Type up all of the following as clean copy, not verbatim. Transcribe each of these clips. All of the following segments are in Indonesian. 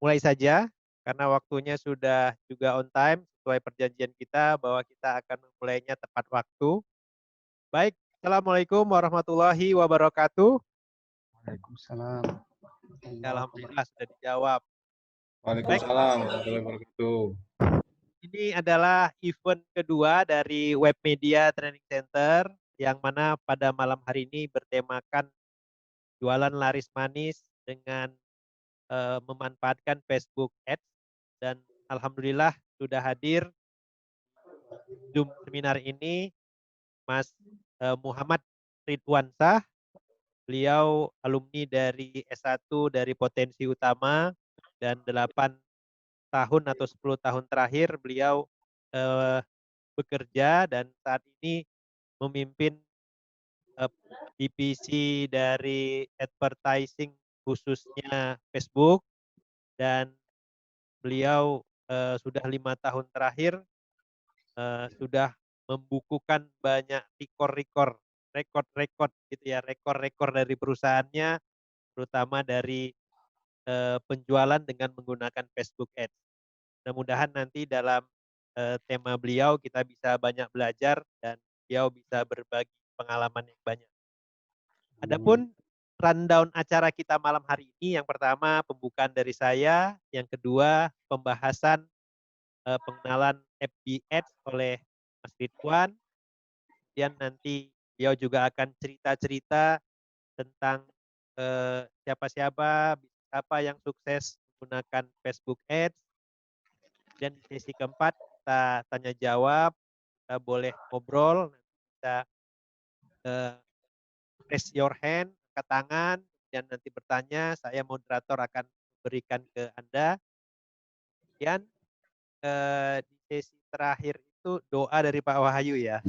mulai saja karena waktunya sudah juga on time sesuai perjanjian kita bahwa kita akan memulainya tepat waktu. Baik, Assalamualaikum warahmatullahi wabarakatuh. Waalaikumsalam Ya, warahmatullahi alhamdulillah wabarakatuh. sudah dijawab. Baik, Waalaikumsalam warahmatullahi wabarakatuh. ini adalah event kedua dari Web Media Training Center yang mana pada malam hari ini bertemakan jualan laris manis dengan memanfaatkan Facebook Ads, dan alhamdulillah sudah hadir Zoom seminar ini Mas Muhammad Ridwansah. Beliau alumni dari S1 dari Potensi Utama dan 8 tahun atau 10 tahun terakhir beliau eh, bekerja dan saat ini memimpin eh, divisi dari advertising khususnya Facebook, dan beliau sudah 5 tahun terakhir sudah membukukan banyak rekor-rekor gitu ya, rekor-rekor dari perusahaannya, terutama dari penjualan dengan menggunakan Facebook Ads. Mudah-mudahan nanti dalam tema beliau kita bisa banyak belajar dan beliau bisa berbagi pengalaman yang banyak. Adapun rundown acara kita malam hari ini, yang pertama pembukaan dari saya, yang kedua pembahasan pengenalan FB Ads oleh Mas Ridwan, kemudian nanti beliau juga akan cerita-cerita tentang siapa-siapa, apa yang sukses menggunakan Facebook Ads. Dan di sesi keempat kita tanya jawab, kita boleh ngobrol, nanti kita raise your hand, angkat tangan, kemudian nanti bertanya, saya moderator akan berikan ke Anda. Kemudian di sesi terakhir itu doa dari Pak Wahyu ya.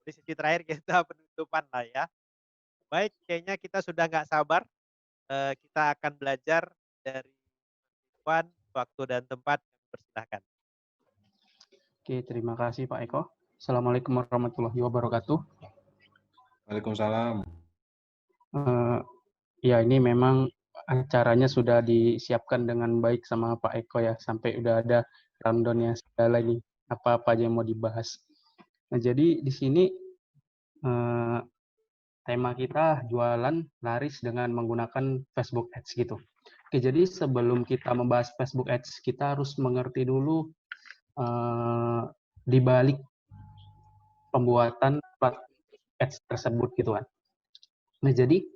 Di sesi terakhir kita penutupan lah ya. Baik, kayaknya kita sudah nggak sabar. Kita akan belajar dari Iwan, waktu dan tempat. Persilahkan. Oke, terima kasih Pak Eko. Assalamualaikum warahmatullahi wabarakatuh. Waalaikumsalam. Ya, ini memang acaranya sudah disiapkan dengan baik sama Pak Eko ya, sampai udah ada rundown-nya segala ini, apa-apa aja yang mau dibahas. Nah, jadi di sini tema kita jualan laris dengan menggunakan Facebook Ads gitu. Oke, jadi sebelum kita membahas Facebook Ads, kita harus mengerti dulu di balik pembuatan platform ads tersebut gitu kan. Nah, jadi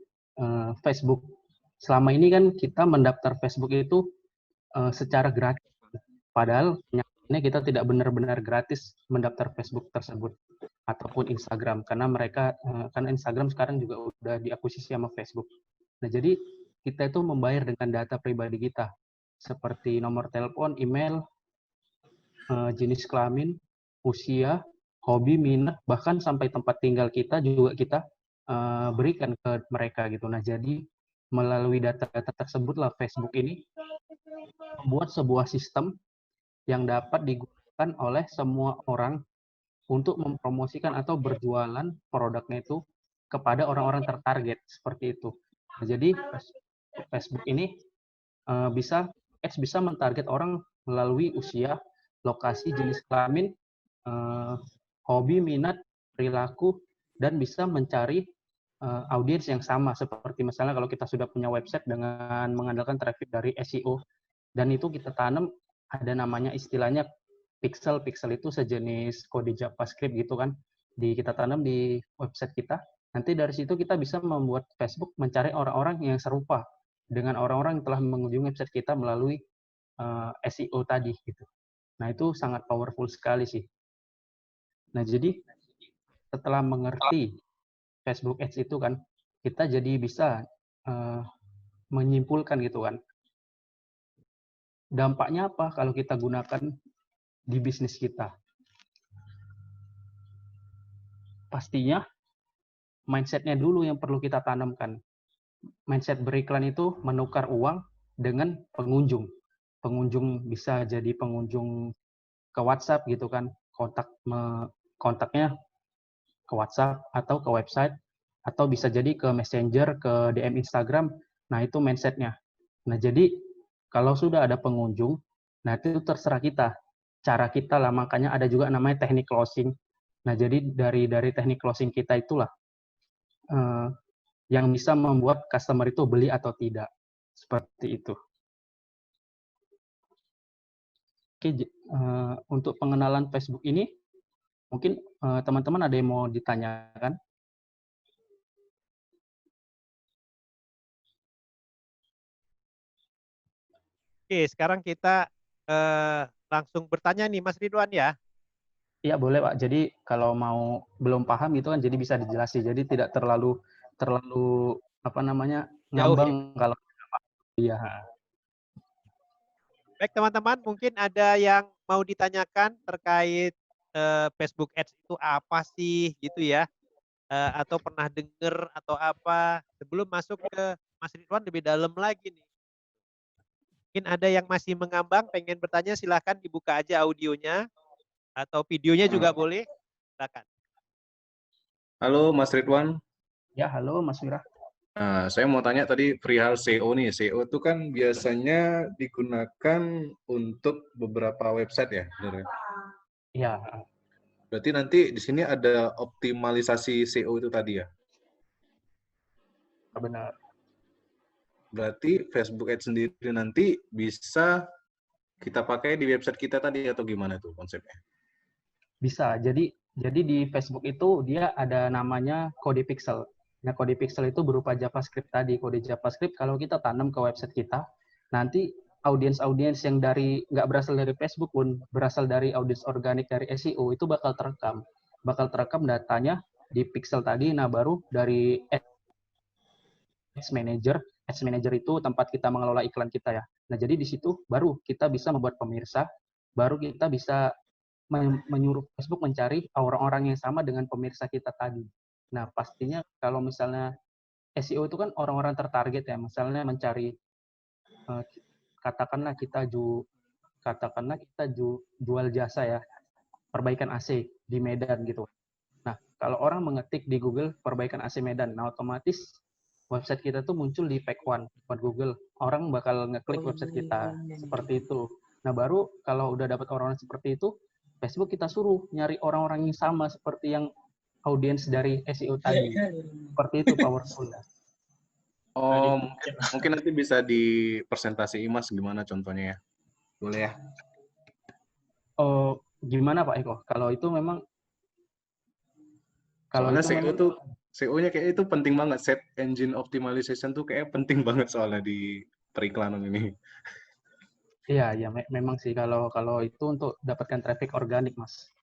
Facebook selama ini kan kita mendaftar Facebook itu secara gratis. Padahal nyatanya kita tidak benar-benar gratis mendaftar Facebook tersebut ataupun Instagram karena karena Instagram sekarang juga udah diakuisisi sama Facebook. Nah, jadi kita itu membayar dengan data pribadi kita seperti nomor telepon, email, jenis kelamin, usia, hobi, minat, bahkan sampai tempat tinggal kita juga kita berikan ke mereka gitu. Nah, jadi melalui data-data tersebutlah Facebook ini membuat sebuah sistem yang dapat digunakan oleh semua orang untuk mempromosikan atau berjualan produknya itu kepada orang-orang tertarget seperti itu. Nah, jadi Facebook ini bisa mentarget orang melalui usia, lokasi, jenis kelamin, hobi, minat, perilaku, dan bisa mencari audiens yang sama seperti misalnya kalau kita sudah punya website dengan mengandalkan traffic dari SEO dan itu kita tanam ada namanya istilahnya pixel. Pixel itu sejenis kode JavaScript gitu kan. Kita tanam di website kita. Nanti dari situ kita bisa membuat Facebook mencari orang-orang yang serupa dengan orang-orang yang telah mengunjungi website kita melalui SEO tadi gitu. Nah, itu sangat powerful sekali sih. Nah, jadi setelah mengerti Facebook Ads itu kan, kita jadi bisa menyimpulkan gitu kan. Dampaknya apa kalau kita gunakan di bisnis kita? Pastinya mindset-nya dulu yang perlu kita tanamkan. Mindset beriklan itu menukar uang dengan pengunjung. Pengunjung bisa jadi pengunjung ke WhatsApp gitu kan, kontaknya ke WhatsApp atau ke website, atau bisa jadi ke Messenger, ke DM Instagram. Nah, itu mindset-nya. Nah, jadi kalau sudah ada pengunjung, nah itu terserah kita. Cara kita lah, makanya ada juga namanya teknik closing. Nah, jadi dari teknik closing kita itulah yang bisa membuat customer itu beli atau tidak. Seperti itu. Oke, untuk pengenalan Facebook ini, mungkin teman-teman ada yang mau ditanyakan? Oke, sekarang kita langsung bertanya nih Mas Ridwan ya. Iya boleh Pak. Jadi kalau mau belum paham itu kan jadi bisa dijelasin. Jadi tidak terlalu apa namanya Jauh ya. ngambang kalau iya. Baik teman-teman, mungkin ada yang mau ditanyakan terkait Facebook Ads itu apa sih gitu ya. Atau pernah dengar atau apa. Sebelum masuk ke Mas Ridwan lebih dalam lagi nih. Mungkin ada yang masih mengambang, pengen bertanya silahkan dibuka aja audionya atau videonya juga boleh. Silakan. Halo Mas Ridwan. Ya, halo Mas Wira. Nah, saya mau tanya tadi perihal SEO nih. SEO itu kan biasanya digunakan untuk beberapa website ya, benar ya? Iya, Berarti nanti di sini ada optimalisasi SEO itu tadi ya. benar. Berarti Facebook Ads sendiri nanti bisa kita pakai di website kita tadi atau gimana tuh konsepnya? Bisa. Jadi di Facebook itu dia ada namanya kode pixel. Nah, kode pixel itu berupa JavaScript tadi. Kode JavaScript kalau kita tanam ke website kita, nanti audiens-audiens yang nggak berasal dari Facebook pun, berasal dari audiens organik dari SEO itu bakal terekam. Bakal terekam datanya di pixel tadi. Nah, baru dari Ads Manager itu tempat kita mengelola iklan kita ya. Nah, jadi di situ baru kita bisa membuat pemirsa, baru kita bisa menyuruh Facebook mencari orang-orang yang sama dengan pemirsa kita tadi. Nah, pastinya kalau misalnya SEO itu kan orang-orang tertarget ya, misalnya mencari katakanlah kita jual jasa ya, perbaikan AC di Medan gitu. Nah, kalau orang mengetik di Google perbaikan AC Medan, nah otomatis website kita tuh muncul di page one buat Google. Orang bakal ngeklik website kita seperti itu. Nah, baru kalau udah dapat orang-orang seperti itu, Facebook kita suruh nyari orang-orang yang sama seperti yang audiens dari SEO tadi. Seperti itu powerful. Oh, mungkin nanti bisa dipresentasi Mas gimana contohnya ya. Boleh ya? Oh, gimana Pak Eko? Kalau itu memang Soalnya SEO tuh SEO-nya kayak itu penting banget. Set engine optimization tuh kayak penting banget soalnya di periklanan ini. iya, ya memang sih kalau itu untuk dapatkan traffic organik, Mas.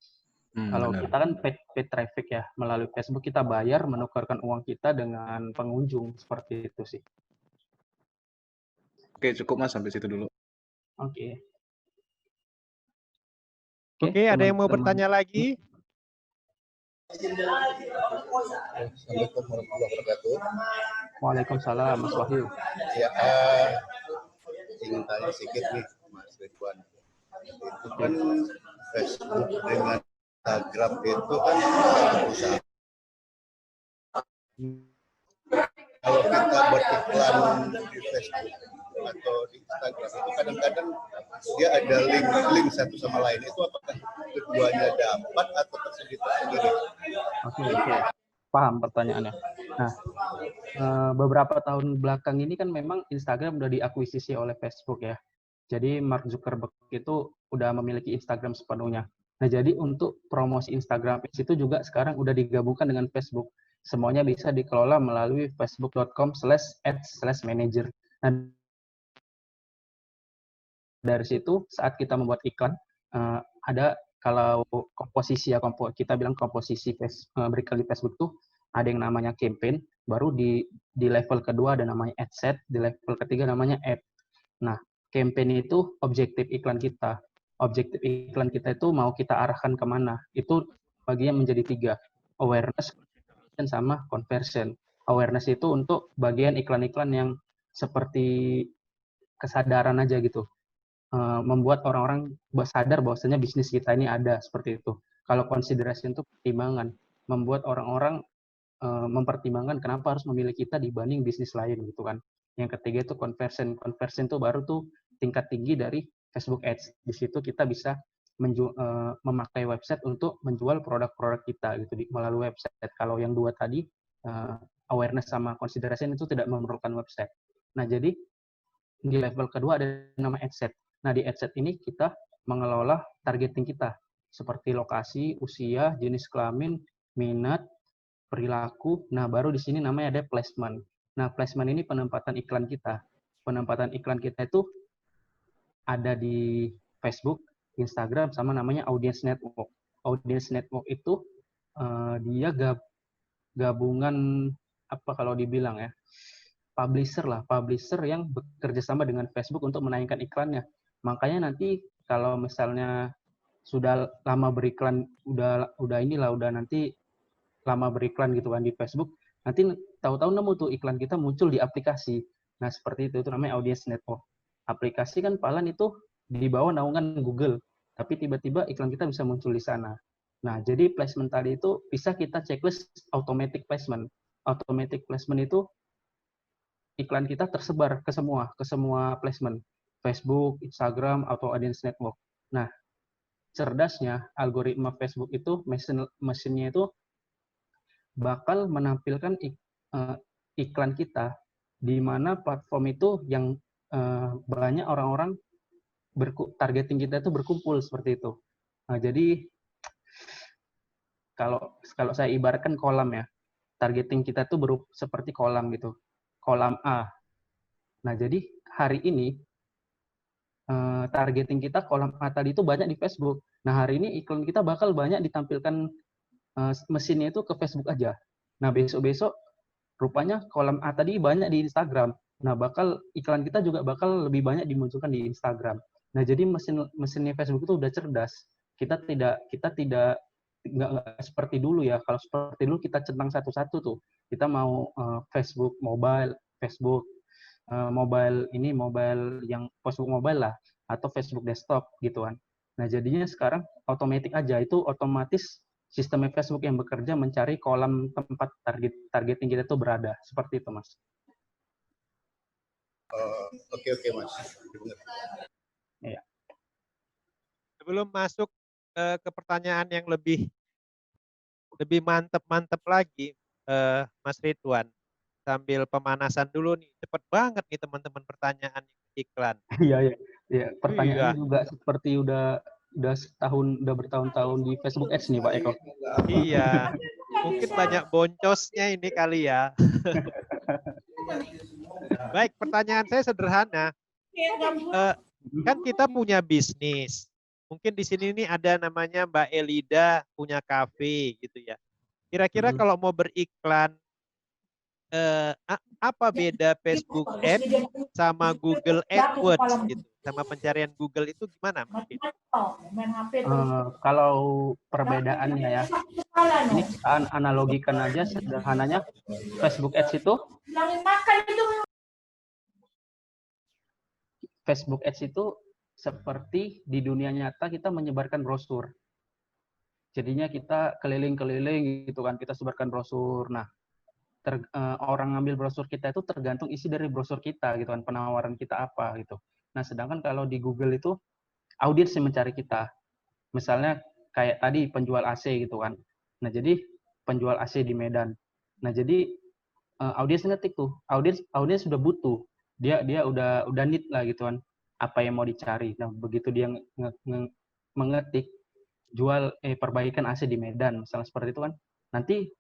Kalau Benar. kita kan paid traffic ya, melalui Facebook kita bayar menukarkan uang kita dengan pengunjung, seperti itu sih. Oke, cukup Mas sampai situ dulu. Oke. Oke, ada yang mau bertanya lagi? Assalamualaikum warahmatullahi wabarakatuh. Waalaikumsalam, Mas Wahyu. Ya, ingin tanya sedikit nih, Mas Ridwan. Itu kan Facebook dengan Instagram itu kan satu usaha. Kalau kita beriklan di Facebook atau di Instagram itu kadang-kadang dia ada link satu sama lain. Itu apakah keduanya dapat atau tersendiri-tersendiri? Oke. Paham pertanyaannya. Nah, beberapa tahun belakang ini kan memang Instagram udah diakuisisi oleh Facebook ya. Jadi Mark Zuckerberg itu udah memiliki Instagram sepenuhnya. Nah, jadi untuk promosi Instagram itu juga sekarang udah digabungkan dengan Facebook. Semuanya bisa dikelola melalui facebook.com/ads/manager. Nah, dari situ saat kita membuat iklan, ada kalau komposisi ya, kita bilang komposisi beriklan di Facebook tuh ada yang namanya campaign, baru di level kedua ada namanya ad set, di level ketiga namanya ad. Nah, campaign itu objektif iklan kita. Objektif iklan kita itu mau kita arahkan kemana. Itu bagian menjadi 3. Awareness, sama conversion. Awareness itu untuk bagian iklan-iklan yang seperti kesadaran aja gitu. Membuat orang-orang sadar bahwasanya bisnis kita ini ada, seperti itu. Kalau consideration itu pertimbangan. Membuat orang-orang mempertimbangkan kenapa harus memilih kita dibanding bisnis lain gitu kan. Yang ketiga itu conversion. Conversion itu baru tuh tingkat tinggi dari Facebook Ads. Di situ kita bisa memakai website untuk menjual produk-produk kita gitu melalui website. Kalau yang dua tadi awareness sama consideration itu tidak memerlukan website. Nah, jadi di level kedua ada nama adset. Nah, di adset ini kita mengelola targeting kita seperti lokasi, usia, jenis kelamin, minat, perilaku. Nah, baru di sini namanya ada placement. Nah, placement ini penempatan iklan kita. Penempatan iklan kita itu ada di Facebook, Instagram, sama namanya audience network. Audience network itu dia gabungan apa kalau dibilang ya, publisher yang bekerja sama dengan Facebook untuk menaikkan iklannya. Makanya nanti kalau misalnya sudah lama beriklan, udah nanti lama beriklan gitu kan di Facebook, nanti tahu-tahu nemu tuh iklan kita muncul di aplikasi. Nah, seperti itu namanya audience network. Aplikasi kan palan itu di bawah naungan Google, tapi tiba-tiba iklan kita bisa muncul di sana. Nah, jadi placement tadi itu bisa kita checklist automatic placement. Automatic placement itu iklan kita tersebar ke semua placement. Facebook, Instagram, atau audience network. Nah, cerdasnya algoritma Facebook itu mesinnya itu bakal menampilkan iklan kita di mana platform itu yang banyak orang-orang targeting kita itu berkumpul seperti itu. Nah, jadi kalau saya ibaratkan kolam ya, targeting kita tuh seperti kolam gitu, kolam A. Nah, jadi hari ini targeting kita kolam A tadi itu banyak di Facebook. Nah, hari ini iklan kita bakal banyak ditampilkan mesinnya itu ke Facebook aja. Nah, besok-besok rupanya kolam A tadi banyak di Instagram. Nah, iklan kita juga bakal lebih banyak dimunculkan di Instagram. Nah, jadi mesinnya Facebook itu udah cerdas. Kita tidak nggak seperti dulu ya. Kalau seperti dulu kita centang satu-satu tuh. Kita mau Facebook mobile, Facebook mobile yang Facebook mobile lah, atau Facebook desktop gitu kan. Nah, jadinya sekarang otomatis aja, itu otomatis sistem Facebook yang bekerja mencari kolam tempat targeting kita itu berada. Seperti itu, Mas. Oke, Mas. Ya. Sebelum masuk ke pertanyaan yang lebih mantep lagi, Mas Ridwan, sambil pemanasan dulu nih, cepet banget nih teman-teman pertanyaan iklan. Iya. Pertanyaannya juga seperti udah bertahun-tahun di Facebook Ads nih, Pak Eko. Iya, mungkin banyak boncosnya ini kali ya. Baik, pertanyaan saya sederhana. Kan kita punya bisnis. Mungkin di sini nih ada namanya Mbak Elida punya kafe gitu ya. Kira-kira kalau mau beriklan, apa beda Facebook Ads sama Google AdWords gitu? Sama pencarian Google itu gimana mungkin? Kalau perbedaannya ya, ini analogikan aja sederhananya, Facebook Ads itu seperti di dunia nyata kita menyebarkan brosur. Jadinya kita keliling-keliling gitu kan, kita sebarkan brosur. Nah, orang ngambil brosur kita itu tergantung isi dari brosur kita gitu kan, penawaran kita apa gitu. Nah, sedangkan kalau di Google itu audiens yang mencari kita. Misalnya kayak tadi penjual AC gitu kan. Nah, jadi penjual AC di Medan. Nah, jadi audiens ngetik tuh. Audiens sudah butuh. Dia udah need lah gitu kan. Apa yang mau dicari. Nah, begitu dia mengetik perbaikan AC di Medan, misalnya seperti itu kan. Nanti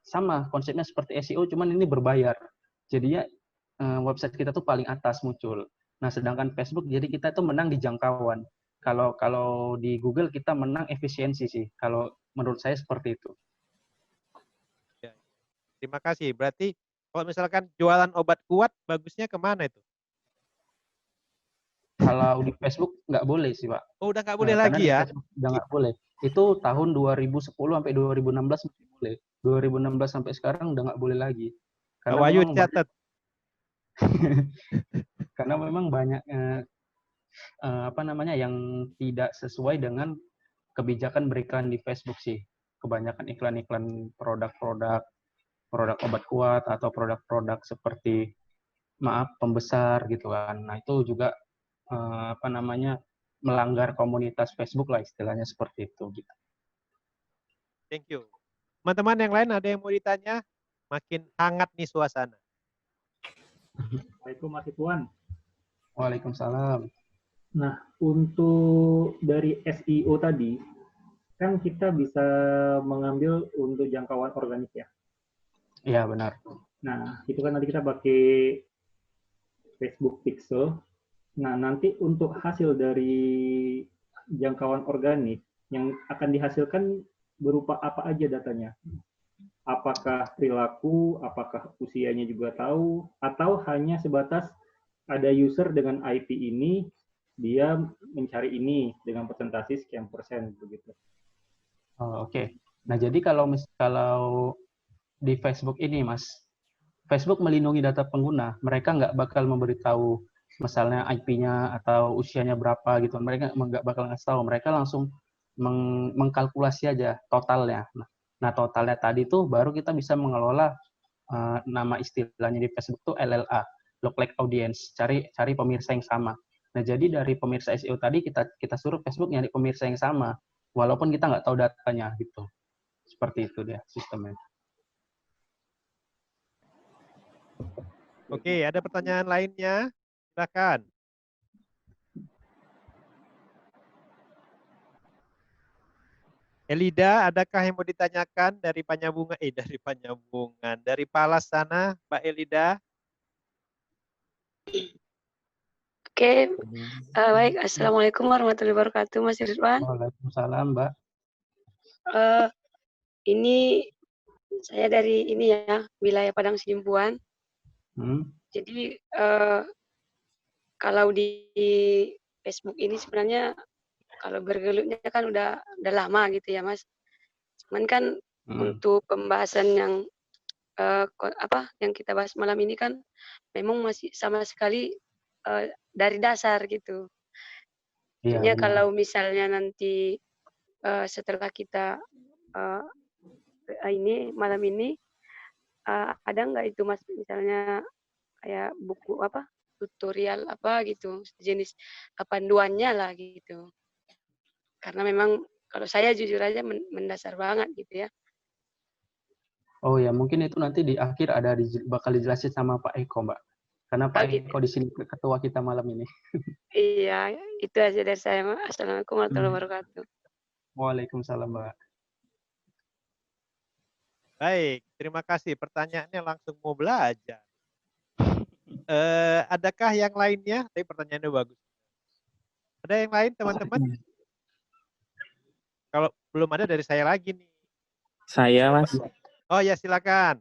sama konsepnya seperti SEO, cuman ini berbayar. Jadinya website kita tuh paling atas muncul. Nah, sedangkan Facebook jadi kita tuh menang di jangkauan. Kalau di Google kita menang efisiensi sih. Kalau menurut saya seperti itu. Ya. Terima kasih. Berarti kalau misalkan jualan obat kuat, bagusnya kemana itu? Kalau di Facebook nggak boleh sih, Pak. Oh, udah nggak boleh lagi ya? Udah nggak boleh. Itu tahun 2010 sampai 2016 masih boleh. 2016 sampai sekarang udah nggak boleh lagi. Karena Wahyu catat. Karena memang banyak yang tidak sesuai dengan kebijakan beriklan di Facebook sih. Kebanyakan iklan-iklan produk-produk produk obat kuat atau produk-produk seperti pembesar gitu kan. Nah, itu juga melanggar komunitas Facebook lah istilahnya seperti itu gitu. Thank you. Teman-teman yang lain ada yang mau ditanya? Makin hangat nih suasana. Assalamualaikum Mas Ridwan. Waalaikumsalam. Nah, untuk dari SEO tadi, kan kita bisa mengambil untuk jangkauan organik ya. Iya, benar. Nah, itu kan nanti kita pakai Facebook Pixel. Nah, nanti untuk hasil dari jangkauan organik yang akan dihasilkan berupa apa aja datanya? Apakah perilaku, apakah usianya juga tahu, atau hanya sebatas ada user dengan IP ini, dia mencari ini dengan presentasi sekian persen begitu. Oh, oke. Nah, jadi kalau di Facebook ini, Mas, Facebook melindungi data pengguna. Mereka nggak bakal memberitahu misalnya IP-nya atau usianya berapa gitu. Mereka nggak bakal ngasih tahu. Mereka langsung mengkalkulasi aja totalnya. Nah, totalnya tadi tuh baru kita bisa mengelola nama istilahnya di Facebook tuh LLA, look like audience, cari pemirsa yang sama. Nah, jadi dari pemirsa SEO tadi kita suruh Facebook nyari pemirsa yang sama, walaupun kita nggak tahu datanya gitu. Seperti itu dia sistemnya. Oke, ada pertanyaan lainnya? Silakan. Elida, adakah yang mau ditanyakan dari dari Palas sana, Mbak Elida? Oke, baik. Assalamualaikum warahmatullahi wabarakatuh, Mas Ridwan. Waalaikumsalam, Mbak. Ini saya dari ini ya, wilayah Padang Sidimpuan. Jadi kalau di Facebook ini sebenarnya kalau bergelutnya kan udah lama gitu ya, Mas. Cuman kan untuk pembahasan yang yang kita bahas malam ini kan memang masih sama sekali dari dasar gitu. Artinya kalau misalnya nanti setelah kita ini malam ini ada nggak itu Mas misalnya kayak buku tutorial gitu jenis panduannya lah gitu. Karena memang kalau saya jujur aja mendasar banget gitu ya. Oh ya, mungkin itu nanti di akhir bakal dijelasin sama Pak Eko, Mbak. Karena Pak Eko di sini ketua kita malam ini. Iya, itu aja dari saya. Assalamualaikum warahmatullahi wabarakatuh. Waalaikumsalam, Mbak. Baik, terima kasih. Pertanyaannya langsung mau belajar. Adakah yang lainnya? Tapi pertanyaannya bagus. Ada yang lain, teman-teman? Kalau belum ada dari saya lagi nih. Saya, Mas. Oh ya, silakan.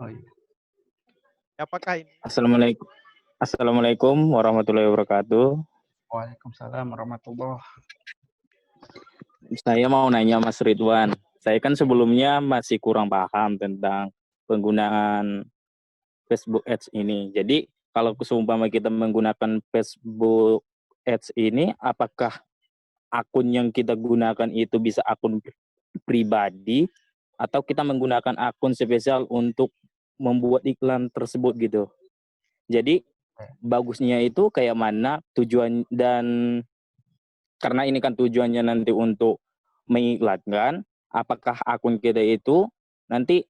Oh iya. Apakah ini? Assalamualaikum warahmatullahi wabarakatuh. Waalaikumsalam warahmatullahi. Saya mau nanya Mas Ridwan. Saya kan sebelumnya masih kurang paham tentang penggunaan Facebook Ads ini. Jadi kalau seumpama kita menggunakan Facebook Ads ini, apakah akun yang kita gunakan itu bisa akun pribadi atau kita menggunakan akun spesial untuk membuat iklan tersebut gitu. Jadi bagusnya itu kayak mana tujuan, dan karena ini kan tujuannya nanti untuk mengiklankan, apakah akun kita itu nanti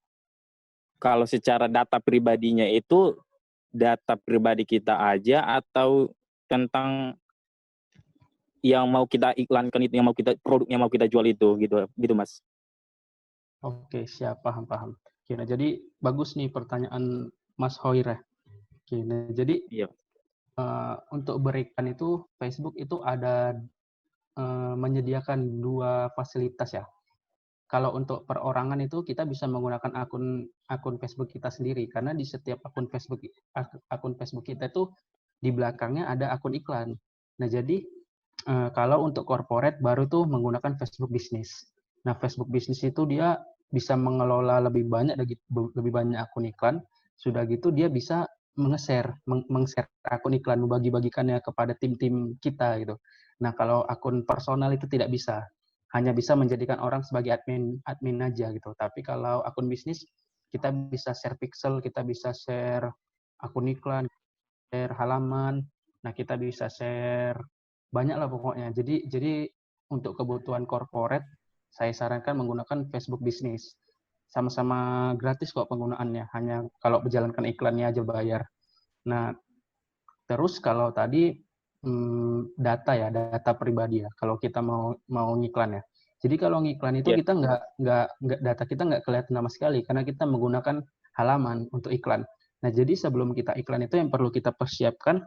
kalau secara data pribadinya itu data pribadi kita aja atau tentang yang mau kita iklankan itu, yang mau kita produk yang mau kita jual itu gitu Mas. Oke, siap, paham. Oke, nah, jadi bagus nih pertanyaan Mas Hoir ya. Oke, nah, jadi untuk beriklan itu Facebook itu ada menyediakan dua fasilitas ya. Kalau untuk perorangan itu kita bisa menggunakan akun Facebook kita sendiri, karena di setiap akun Facebook kita itu di belakangnya ada akun iklan. Nah, jadi kalau untuk corporate baru tuh menggunakan Facebook Business. Nah, Facebook Business itu dia bisa mengelola lebih banyak akun iklan. Sudah gitu dia bisa meng-share akun iklan, membagi-bagikannya kepada tim-tim kita gitu. Nah, kalau akun personal itu tidak bisa. Hanya bisa menjadikan orang sebagai admin aja gitu. Tapi kalau akun bisnis Kita bisa share pixel, kita bisa share akun iklan, share halaman. Nah, kita bisa share banyak lah pokoknya. Jadi untuk kebutuhan corporate, saya sarankan menggunakan Facebook Business. Sama-sama gratis kok penggunaannya, hanya kalau menjalankan iklannya aja bayar. Nah, terus kalau tadi data pribadi ya, kalau kita mau ngiklan ya. Jadi kalau ngiklan itu kita nggak data kita nggak kelihatan sama sekali karena kita menggunakan halaman untuk iklan. Nah, jadi sebelum kita iklan itu yang perlu kita persiapkan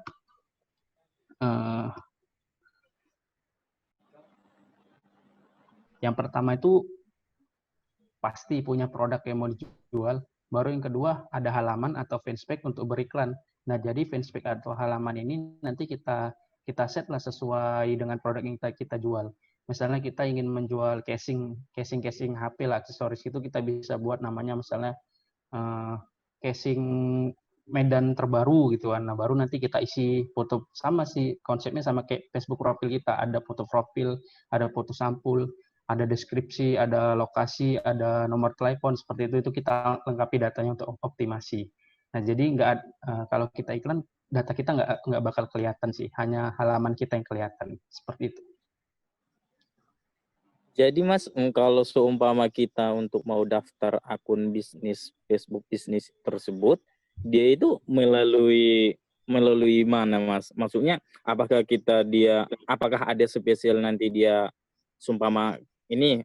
yang pertama itu pasti punya produk yang mau dijual. Baru yang kedua ada halaman atau fanspage untuk beriklan. Nah, jadi fanspage atau halaman ini nanti kita set lah sesuai dengan produk yang kita jual. Misalnya kita ingin menjual casing HP lah, aksesoris itu kita bisa buat namanya misalnya casing Medan terbaru gitu kan. Nah, baru nanti kita isi foto, sama sih konsepnya sama kayak Facebook profil kita, ada foto profil, ada foto sampul, ada deskripsi, ada lokasi, ada nomor telepon, seperti itu kita lengkapi datanya untuk optimasi. Nah, jadi kalau kita iklan, data kita nggak bakal kelihatan sih, hanya halaman kita yang kelihatan, seperti itu. Jadi Mas, kalau seumpama kita untuk mau daftar akun bisnis Facebook bisnis tersebut, dia itu melalui mana Mas? Maksudnya apakah apakah ada spesial nanti dia seumpama ini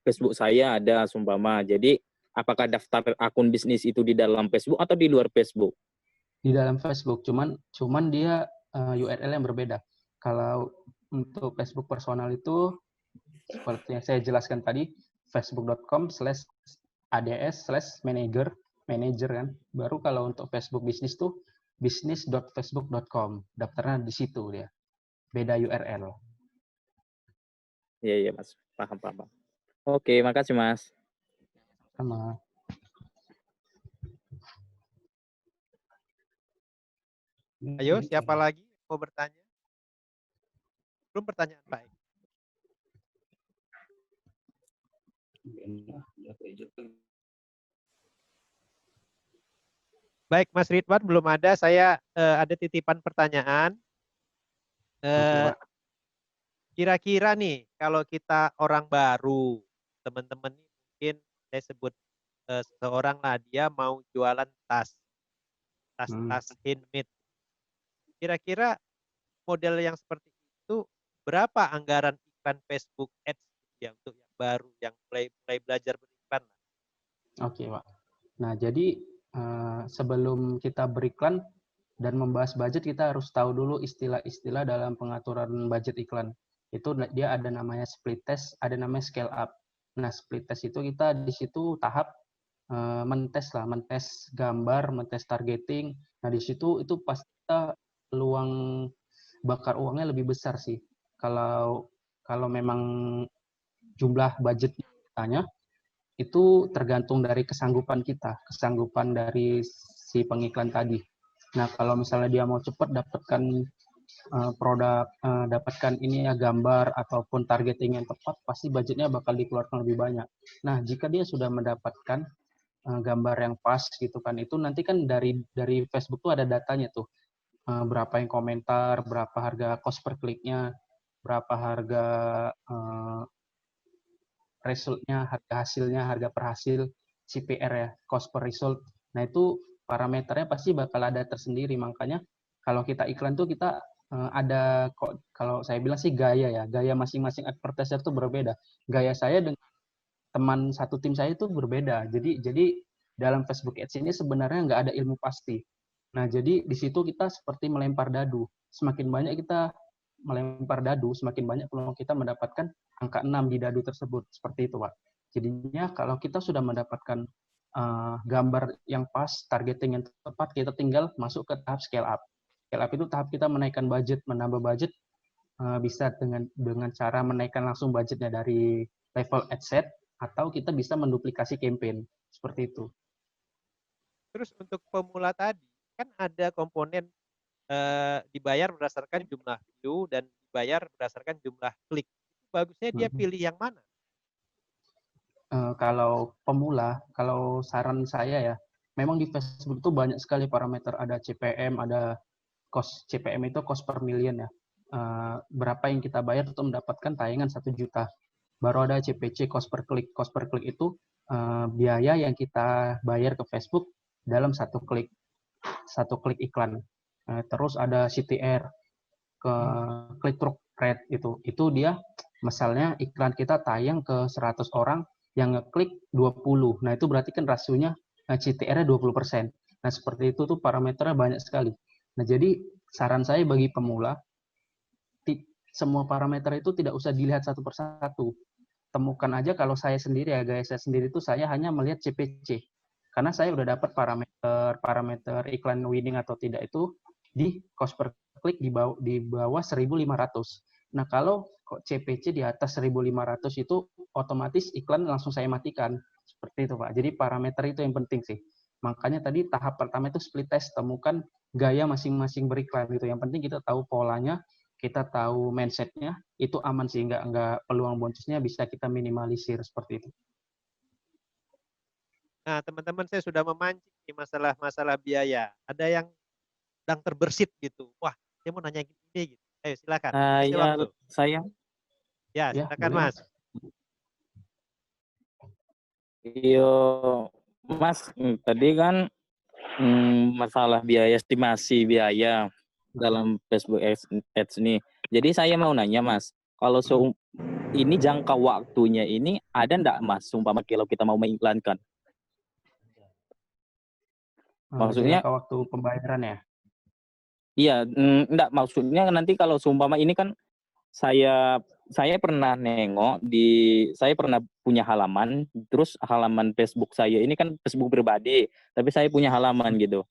Facebook saya ada seumpama. Jadi apakah daftar akun bisnis itu di dalam Facebook atau di luar Facebook? Di dalam Facebook, cuman dia URL yang berbeda. Kalau untuk Facebook personal itu seperti yang saya jelaskan tadi, facebook.com/ads/manager kan. Baru kalau untuk Facebook bisnis tuh business.facebook.com. Daftarnya di situ dia. Beda URL. Iya Mas, paham. Oke, makasih Mas. Sama. Ayo, siapa lagi mau bertanya? Belum pertanyaan baik. Baik, Mas Ridwan, belum ada. Saya ada titipan pertanyaan. Kira-kira nih, kalau kita orang baru, teman-teman mungkin saya sebut seseorang lah, dia mau jualan tas handmade. Kira-kira model yang seperti itu, berapa anggaran iklan Facebook Ads ya untuk yang baru, yang mulai belajar beriklan? Oke, Pak. Nah, jadi sebelum kita beriklan dan membahas budget, kita harus tahu dulu istilah-istilah dalam pengaturan budget iklan. Itu dia ada namanya split test, ada namanya scale up. Nah, split test itu kita di situ tahap mentes gambar, mentes targeting. Nah, di situ itu pasti kita peluang bakar uangnya lebih besar sih. Kalau memang jumlah budgetnya itu tergantung dari kesanggupan dari si pengiklan tadi. Nah, kalau misalnya dia mau cepat dapatkan produk, dapatkan ini ya gambar ataupun targeting yang tepat, pasti budgetnya bakal dikeluarkan lebih banyak. Nah, jika dia sudah mendapatkan gambar yang pas gitu kan, itu nanti kan dari Facebook tuh ada datanya tuh, berapa yang komentar, berapa harga cost per kliknya, berapa harga resultnya, harga hasilnya, harga per hasil, CPR ya, cost per result. Nah, itu parameternya pasti bakal ada tersendiri. Makanya kalau kita iklan tuh kita ada, kalau saya bilang sih gaya masing-masing advertiser tuh berbeda. Gaya saya dengan teman satu tim saya itu berbeda. Jadi dalam Facebook Ads ini sebenarnya nggak ada ilmu pasti. Nah, jadi di situ kita seperti melempar dadu. Semakin banyak kita melempar dadu, semakin banyak peluang kita mendapatkan angka 6 di dadu tersebut. Seperti itu, Pak. Jadinya kalau kita sudah mendapatkan gambar yang pas, targeting yang tepat, kita tinggal masuk ke tahap scale up. Scale up itu tahap kita menaikkan budget, menambah budget, bisa dengan cara menaikkan langsung budgetnya dari level ad set, atau kita bisa menduplikasi campaign. Seperti itu. Terus untuk pemula tadi, kan ada komponen dibayar berdasarkan jumlah view dan dibayar berdasarkan jumlah klik. Bagusnya dia pilih yang mana? kalau pemula, kalau saran saya ya, memang di Facebook itu banyak sekali parameter, ada CPM, ada cost. CPM itu cost per million ya. Berapa yang kita bayar untuk mendapatkan tayangan 1 juta. Baru ada CPC, cost per klik. Cost per klik itu biaya yang kita bayar ke Facebook dalam satu klik iklan. Terus ada CTR, ke click through rate itu dia misalnya iklan kita tayang ke 100 orang yang ngeklik 20. Nah, itu berarti kan rasionya CTR-nya 20%. Nah, seperti itu tuh parameternya banyak sekali. Nah, jadi saran saya bagi pemula, semua parameter itu tidak usah dilihat satu persatu. Temukan aja, kalau saya sendiri ya, gaya saya sendiri itu saya hanya melihat CPC. Karena saya udah dapat parameter iklan winning atau tidak itu di cost per klik di bawah 1.500. Nah, kalau CPC di atas 1.500 itu otomatis iklan langsung saya matikan. Seperti itu, Pak. Jadi parameter itu yang penting sih. Makanya tadi tahap pertama itu split test, temukan gaya masing-masing beriklan gitu. Yang penting kita tahu polanya, kita tahu mindsetnya, itu aman sih, nggak peluang boncosnya bisa kita minimalisir seperti itu. Nah, teman-teman, saya sudah memancing di masalah biaya. Ada yang sedang terbersit gitu. Wah, saya mau nanya gini gitu. Ayo silakan. Ya, saya. Ya, silakan Mas. Iya, Mas, tadi kan masalah biaya, estimasi biaya dalam Facebook Ads ini. Jadi saya mau nanya Mas, kalau ini jangka waktunya ini ada enggak Mas, umpama kalau kita mau mengiklankan? Maksudnya jangka waktu pembayaran ya? Iya, enggak, maksudnya nanti kalau seumpama ini kan saya pernah nengok saya pernah punya halaman, terus halaman Facebook saya ini kan Facebook pribadi, tapi saya punya halaman gitu.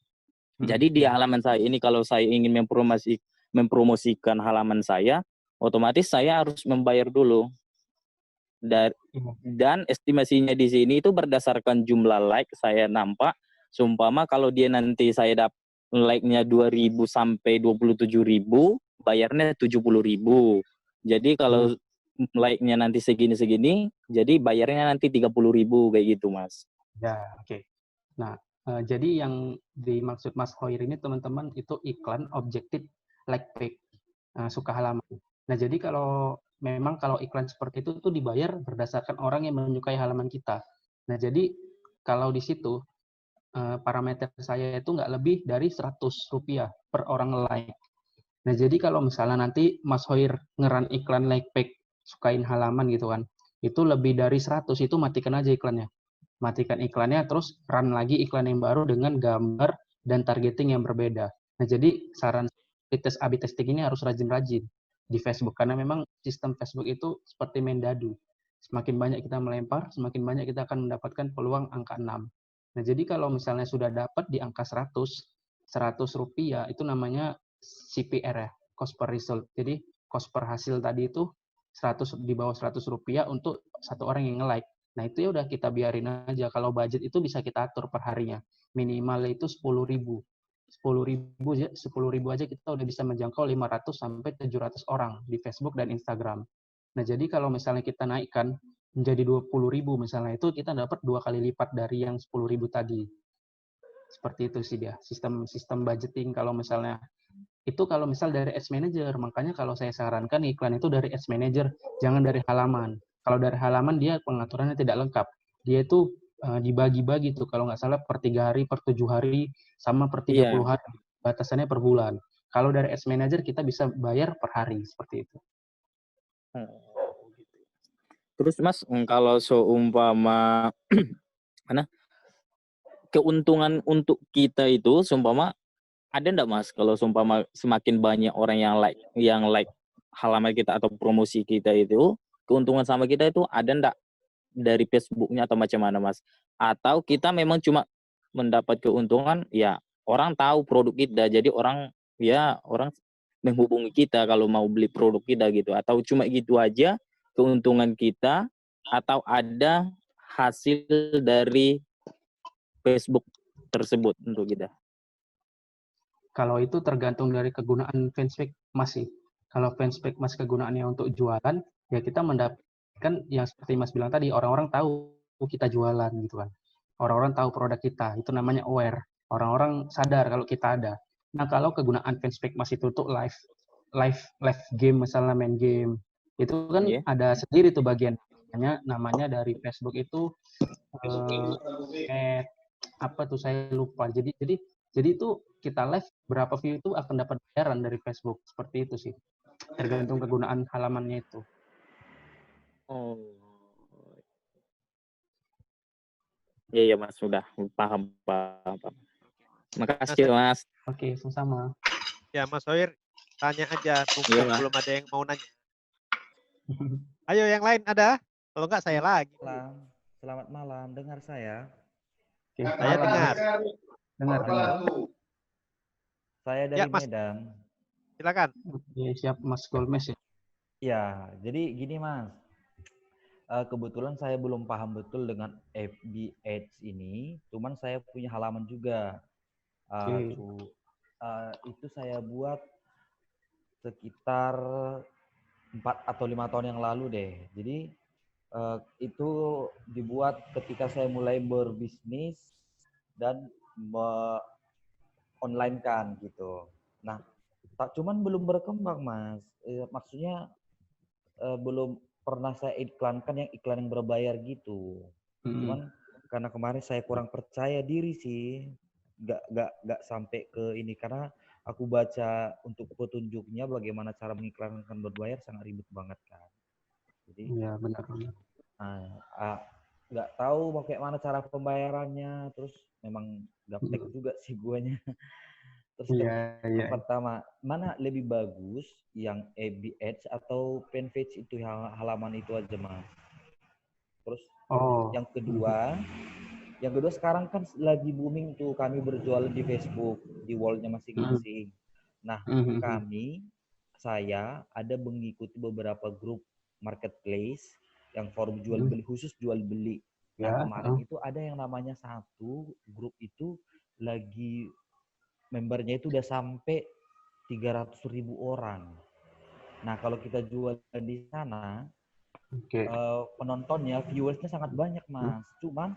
Jadi di halaman saya ini kalau saya ingin mempromosikan halaman saya, otomatis saya harus membayar dulu. Dan estimasinya di sini itu berdasarkan jumlah like saya nampak. Seumpama kalau dia nanti saya dapat like-nya 2.000 sampai 27.000, bayarnya 70.000. Jadi kalau like-nya nanti segini-segini, jadi bayarnya nanti 30.000 kayak gitu, Mas. Ya, oke. Nah, jadi yang dimaksud Mas Hoir ini teman-teman itu iklan objektif like page, suka halaman. Nah, jadi kalau iklan seperti itu tuh dibayar berdasarkan orang yang menyukai halaman kita. Nah, jadi kalau di situ parameter saya itu nggak lebih dari Rp100 per orang like. Nah, jadi kalau misalnya nanti Mas Hoir ngeran iklan like page sukain halaman gitu kan, itu lebih dari 100, itu matikan aja iklannya. Matikan iklannya, terus run lagi iklan yang baru dengan gambar dan targeting yang berbeda. Nah, jadi saran A/B testing ini harus rajin-rajin di Facebook, karena memang sistem Facebook itu seperti main dadu. Semakin banyak kita melempar, semakin banyak kita akan mendapatkan peluang angka 6. Nah, jadi kalau misalnya sudah dapat di angka 100 rupiah, itu namanya CPR ya, cost per result. Jadi cost per hasil tadi itu 100, di bawah 100 rupiah untuk satu orang yang nge-like. Nah, itu ya udah kita biarin aja. Kalau budget itu bisa kita atur per harinya. Minimal itu 10.000. 10.000 aja kita udah bisa menjangkau 500 sampai 700 orang di Facebook dan Instagram. Nah, jadi kalau misalnya kita naikkan menjadi 20.000 misalnya, itu kita dapat 2 kali lipat dari yang 10.000 tadi. Seperti itu sih dia, sistem budgeting. Kalau misalnya itu kalau misal dari Ads Manager, makanya kalau saya sarankan iklan itu dari Ads Manager, jangan dari halaman. Kalau dari halaman dia pengaturannya tidak lengkap. Dia itu dibagi-bagi tuh, kalau nggak salah per 3 hari, per 7 hari, sama per 30 hari. Batasannya per bulan. Kalau dari Ads Manager kita bisa bayar per hari, seperti itu. Terus Mas, kalau seumpama keuntungan untuk kita itu seumpama ada enggak Mas, kalau seumpama semakin banyak orang yang like halaman kita atau promosi kita itu, keuntungan sama kita itu ada enggak dari Facebook-nya atau macam mana Mas? Atau kita memang cuma mendapat keuntungan, ya orang tahu produk kita, jadi orang menghubungi kita kalau mau beli produk kita gitu, atau cuma gitu aja keuntungan kita, atau ada hasil dari Facebook tersebut untuk kita? Kalau itu tergantung dari kegunaan fanspage Mas sih. Kalau fanspage Mas kegunaannya untuk jualan, ya kita mendapatkan yang seperti Mas bilang tadi, orang-orang tahu kita jualan gitu kan. Orang-orang tahu produk kita, itu namanya aware. Orang-orang sadar kalau kita ada. Nah, kalau kegunaan fanspage Mas itu untuk live game, misalnya main game, itu kan Iya. ada sendiri tuh bagian namanya dari Facebook itu apa tuh saya lupa. Jadi itu kita live berapa view itu akan dapat bayaran dari Facebook, seperti itu sih. Tergantung kegunaan halamannya itu. Oh. Iya Mas, sudah paham. Makasih Mas. Oke, sama-sama. Ya Mas Hoir, tanya aja, Iya, mumpung Mas. belum ada yang mau nanya. Ayo yang lain ada? Kalau enggak saya lagi. Selamat malam, dengar saya? Oke, Saya dengar. Dengar. Saya dari Ya, Mas. Medan. Silakan. Oke, siap Mas Golmes ya. Ya, jadi gini Mas. Kebetulan saya belum paham betul dengan FB Ads ini, cuman saya punya halaman juga. Itu saya buat sekitar 4 atau 5 tahun yang lalu deh. Jadi itu dibuat ketika saya mulai berbisnis dan online kan gitu. Nah, cuman belum berkembang Mas. Maksudnya belum pernah saya iklankan yang iklan yang berbayar gitu. Cuman karena kemarin saya kurang percaya diri sih, nggak sampai ke ini karena aku baca untuk petunjuknya bagaimana cara mengiklankan berbayar sangat ribet banget kan. Jadi iya benar. Nggak tahu bagaimana cara pembayarannya, terus memang gaptek juga sih guanya. Terus yang pertama, mana lebih bagus yang FB Ads atau fanpage itu halaman itu aja Mas. Terus yang kedua sekarang kan lagi booming tuh kami berjualan di Facebook, di wallnya masing-masing. Nah, saya ada mengikuti beberapa grup marketplace yang forum jual beli, khusus jual beli. Nah, kemarin itu ada yang namanya satu grup itu lagi membernya itu udah sampai 300.000 orang. Nah, kalau kita jual di sana, penontonnya, viewersnya sangat banyak, Mas. Cuman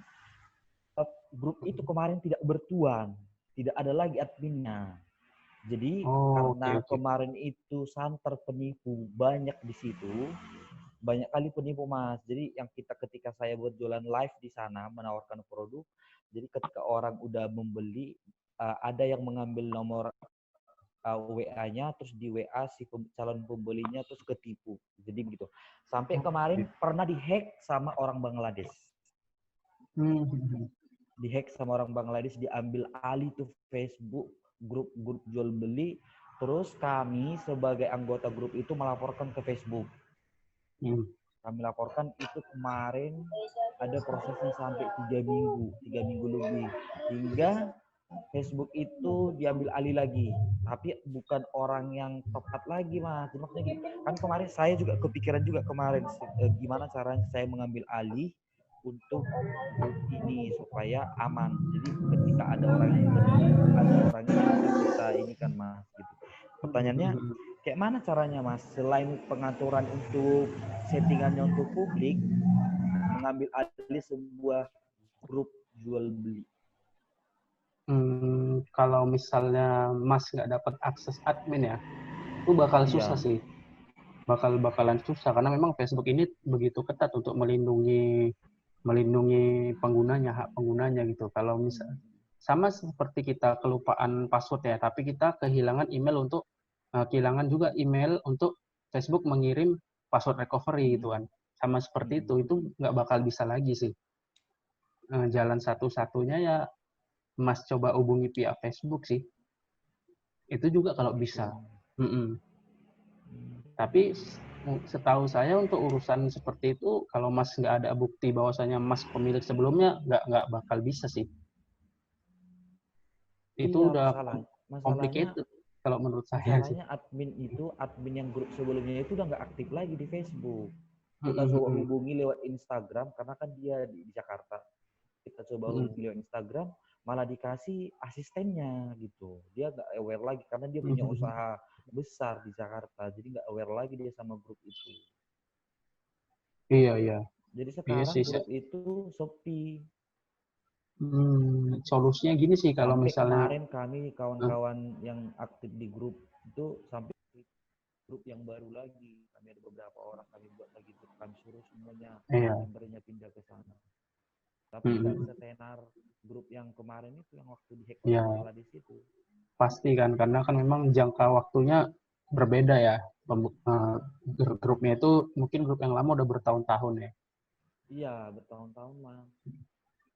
grup itu kemarin tidak bertuan, tidak ada lagi adminnya. Jadi karena kemarin itu santer penipu banyak di situ, banyak kali penipu Mas. Jadi yang ketika saya buat jualan live di sana menawarkan produk, jadi ketika orang udah membeli, ada yang mengambil nomor WA-nya, terus di WA si calon pembelinya terus ketipu. Jadi begitu. Sampai kemarin pernah dihack sama orang Bangladesh. Dihack sama orang Bangladesh, diambil alih tuh Facebook, grup jual beli. Terus kami sebagai anggota grup itu melaporkan ke Facebook. Kami laporkan itu kemarin ada prosesnya sampai 3 minggu lebih. Hingga Facebook itu diambil alih lagi, tapi bukan orang yang tepat lagi Mas. Maksudnya gini, kan kemarin saya juga kepikiran juga kemarin gimana caranya saya mengambil alih untuk ini supaya aman. Jadi ketika ada orang yang kita ini kan Mas gitu. Pertanyaannya kayak mana caranya Mas selain pengaturan untuk settingannya untuk publik mengambil alih sebuah grup jual beli? Kalau misalnya Mas nggak dapat akses admin ya, itu bakal susah sih. Bakalan susah karena memang Facebook ini begitu ketat untuk melindungi penggunanya, hak penggunanya gitu. Kalau misal sama seperti kita kelupaan password ya, tapi kita kehilangan kehilangan juga email untuk Facebook mengirim password recovery gitu kan. Sama seperti itu nggak bakal bisa lagi sih. Jalan satu-satunya ya Mas coba hubungi pihak Facebook sih. Itu juga kalau bisa. Tapi setahu saya untuk urusan seperti itu, kalau Mas nggak ada bukti bahwasanya Mas pemilik sebelumnya, nggak bakal bisa sih. Itu udah complicated kalau menurut saya sih. Masalahnya admin yang grup sebelumnya itu udah nggak aktif lagi di Facebook. Kita coba hubungi lewat Instagram karena kan dia di Jakarta. Kita coba hubungi lewat Instagram, malah dikasih asistennya gitu. Dia nggak aware lagi karena dia punya usaha besar di Jakarta, jadi nggak aware lagi dia sama grup itu. Iya. Jadi Iya sekarang sih. grup itu sepi. Solusinya gini sih kalau Sampai misalnya kemarin kami kawan-kawan yang aktif di grup itu sampai grup yang baru lagi. Kami ada beberapa orang kami buat lagi itu. Kami suruh semuanya iya. membernya pindah ke sana. Tapi nggak setenar grup yang kemarin itu yang waktu dihack Iya. orang Bangladesh itu. Pasti kan, karena kan memang jangka waktunya berbeda ya. Grupnya itu mungkin grup yang lama udah bertahun-tahun ya. Iya, bertahun-tahun mah.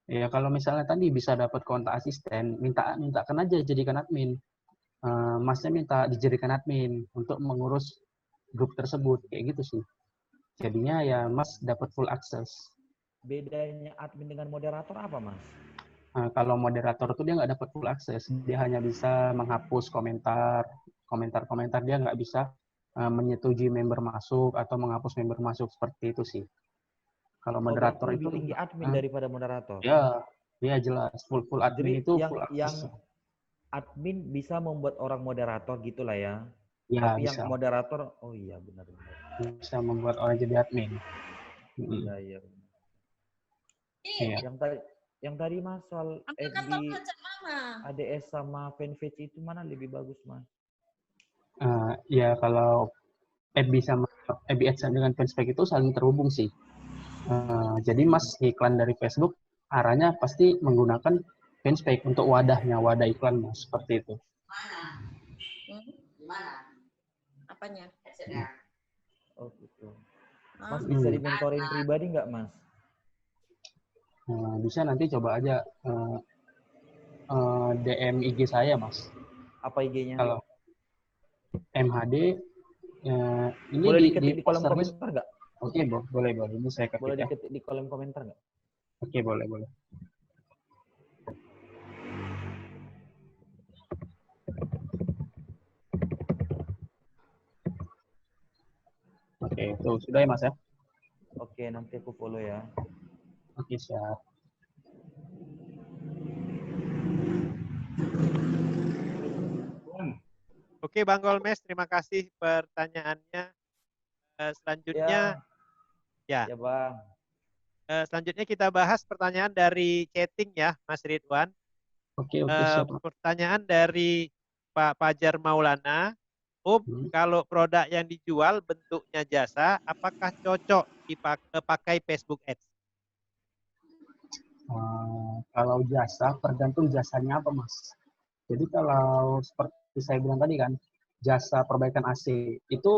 Ya kalau misalnya tadi bisa dapat kontak asisten, mintakan aja jadikan admin. Masnya minta dijadikan admin untuk mengurus grup tersebut kayak gitu sih. Jadinya ya Mas dapat full akses. Bedanya admin dengan moderator apa, Mas? Kalau moderator itu dia nggak dapat full akses, dia hanya bisa menghapus komentar dia nggak bisa menyetujui member masuk atau menghapus member masuk seperti itu sih. Kalau moderator berarti lebih itu tinggi admin daripada moderator. ya jelas full admin Jadi itu yang full akses. admin bisa membuat orang moderator gitulah ya. Ya, Tapi bisa. yang moderator, oh iya benar. Bisa membuat orang jadi admin. Iya, iya. Iya. Yang tadi Mas soal FB ADS sama fanpage itu mana lebih bagus, Mas? Ya kalau FB sama FB Ads dengan fanpage itu saling terhubung sih. Jadi Mas iklan dari Facebook arahnya pasti menggunakan fanpage untuk wadah iklan Mas, seperti itu. Gimana? Apanya? Oh gitu. Mas bisa dimentorin pribadi nggak, Mas? Bisa, nanti coba aja DM IG saya, Mas. Apa IG-nya? Kalau MHD ini boleh diketik di kolom komentar nggak? Oke, boleh. Ini saya ketik. Boleh diketik di kolom komentar nggak? Oke, boleh. Oke, itu sudah ya Mas ya? Oke, nanti aku follow ya. Oke, siap. Oke, Bang Golmes, terima kasih pertanyaannya. Selanjutnya, ya Bang. Selanjutnya kita bahas pertanyaan dari chatting ya, Mas Ridwan. Oke, siap. Pertanyaan dari Pak Fajar Maulana. Kalau produk yang dijual bentuknya jasa, apakah cocok dipakai Facebook Ads? Kalau jasa, tergantung jasanya apa, Mas. Jadi kalau seperti saya bilang tadi kan, jasa perbaikan AC itu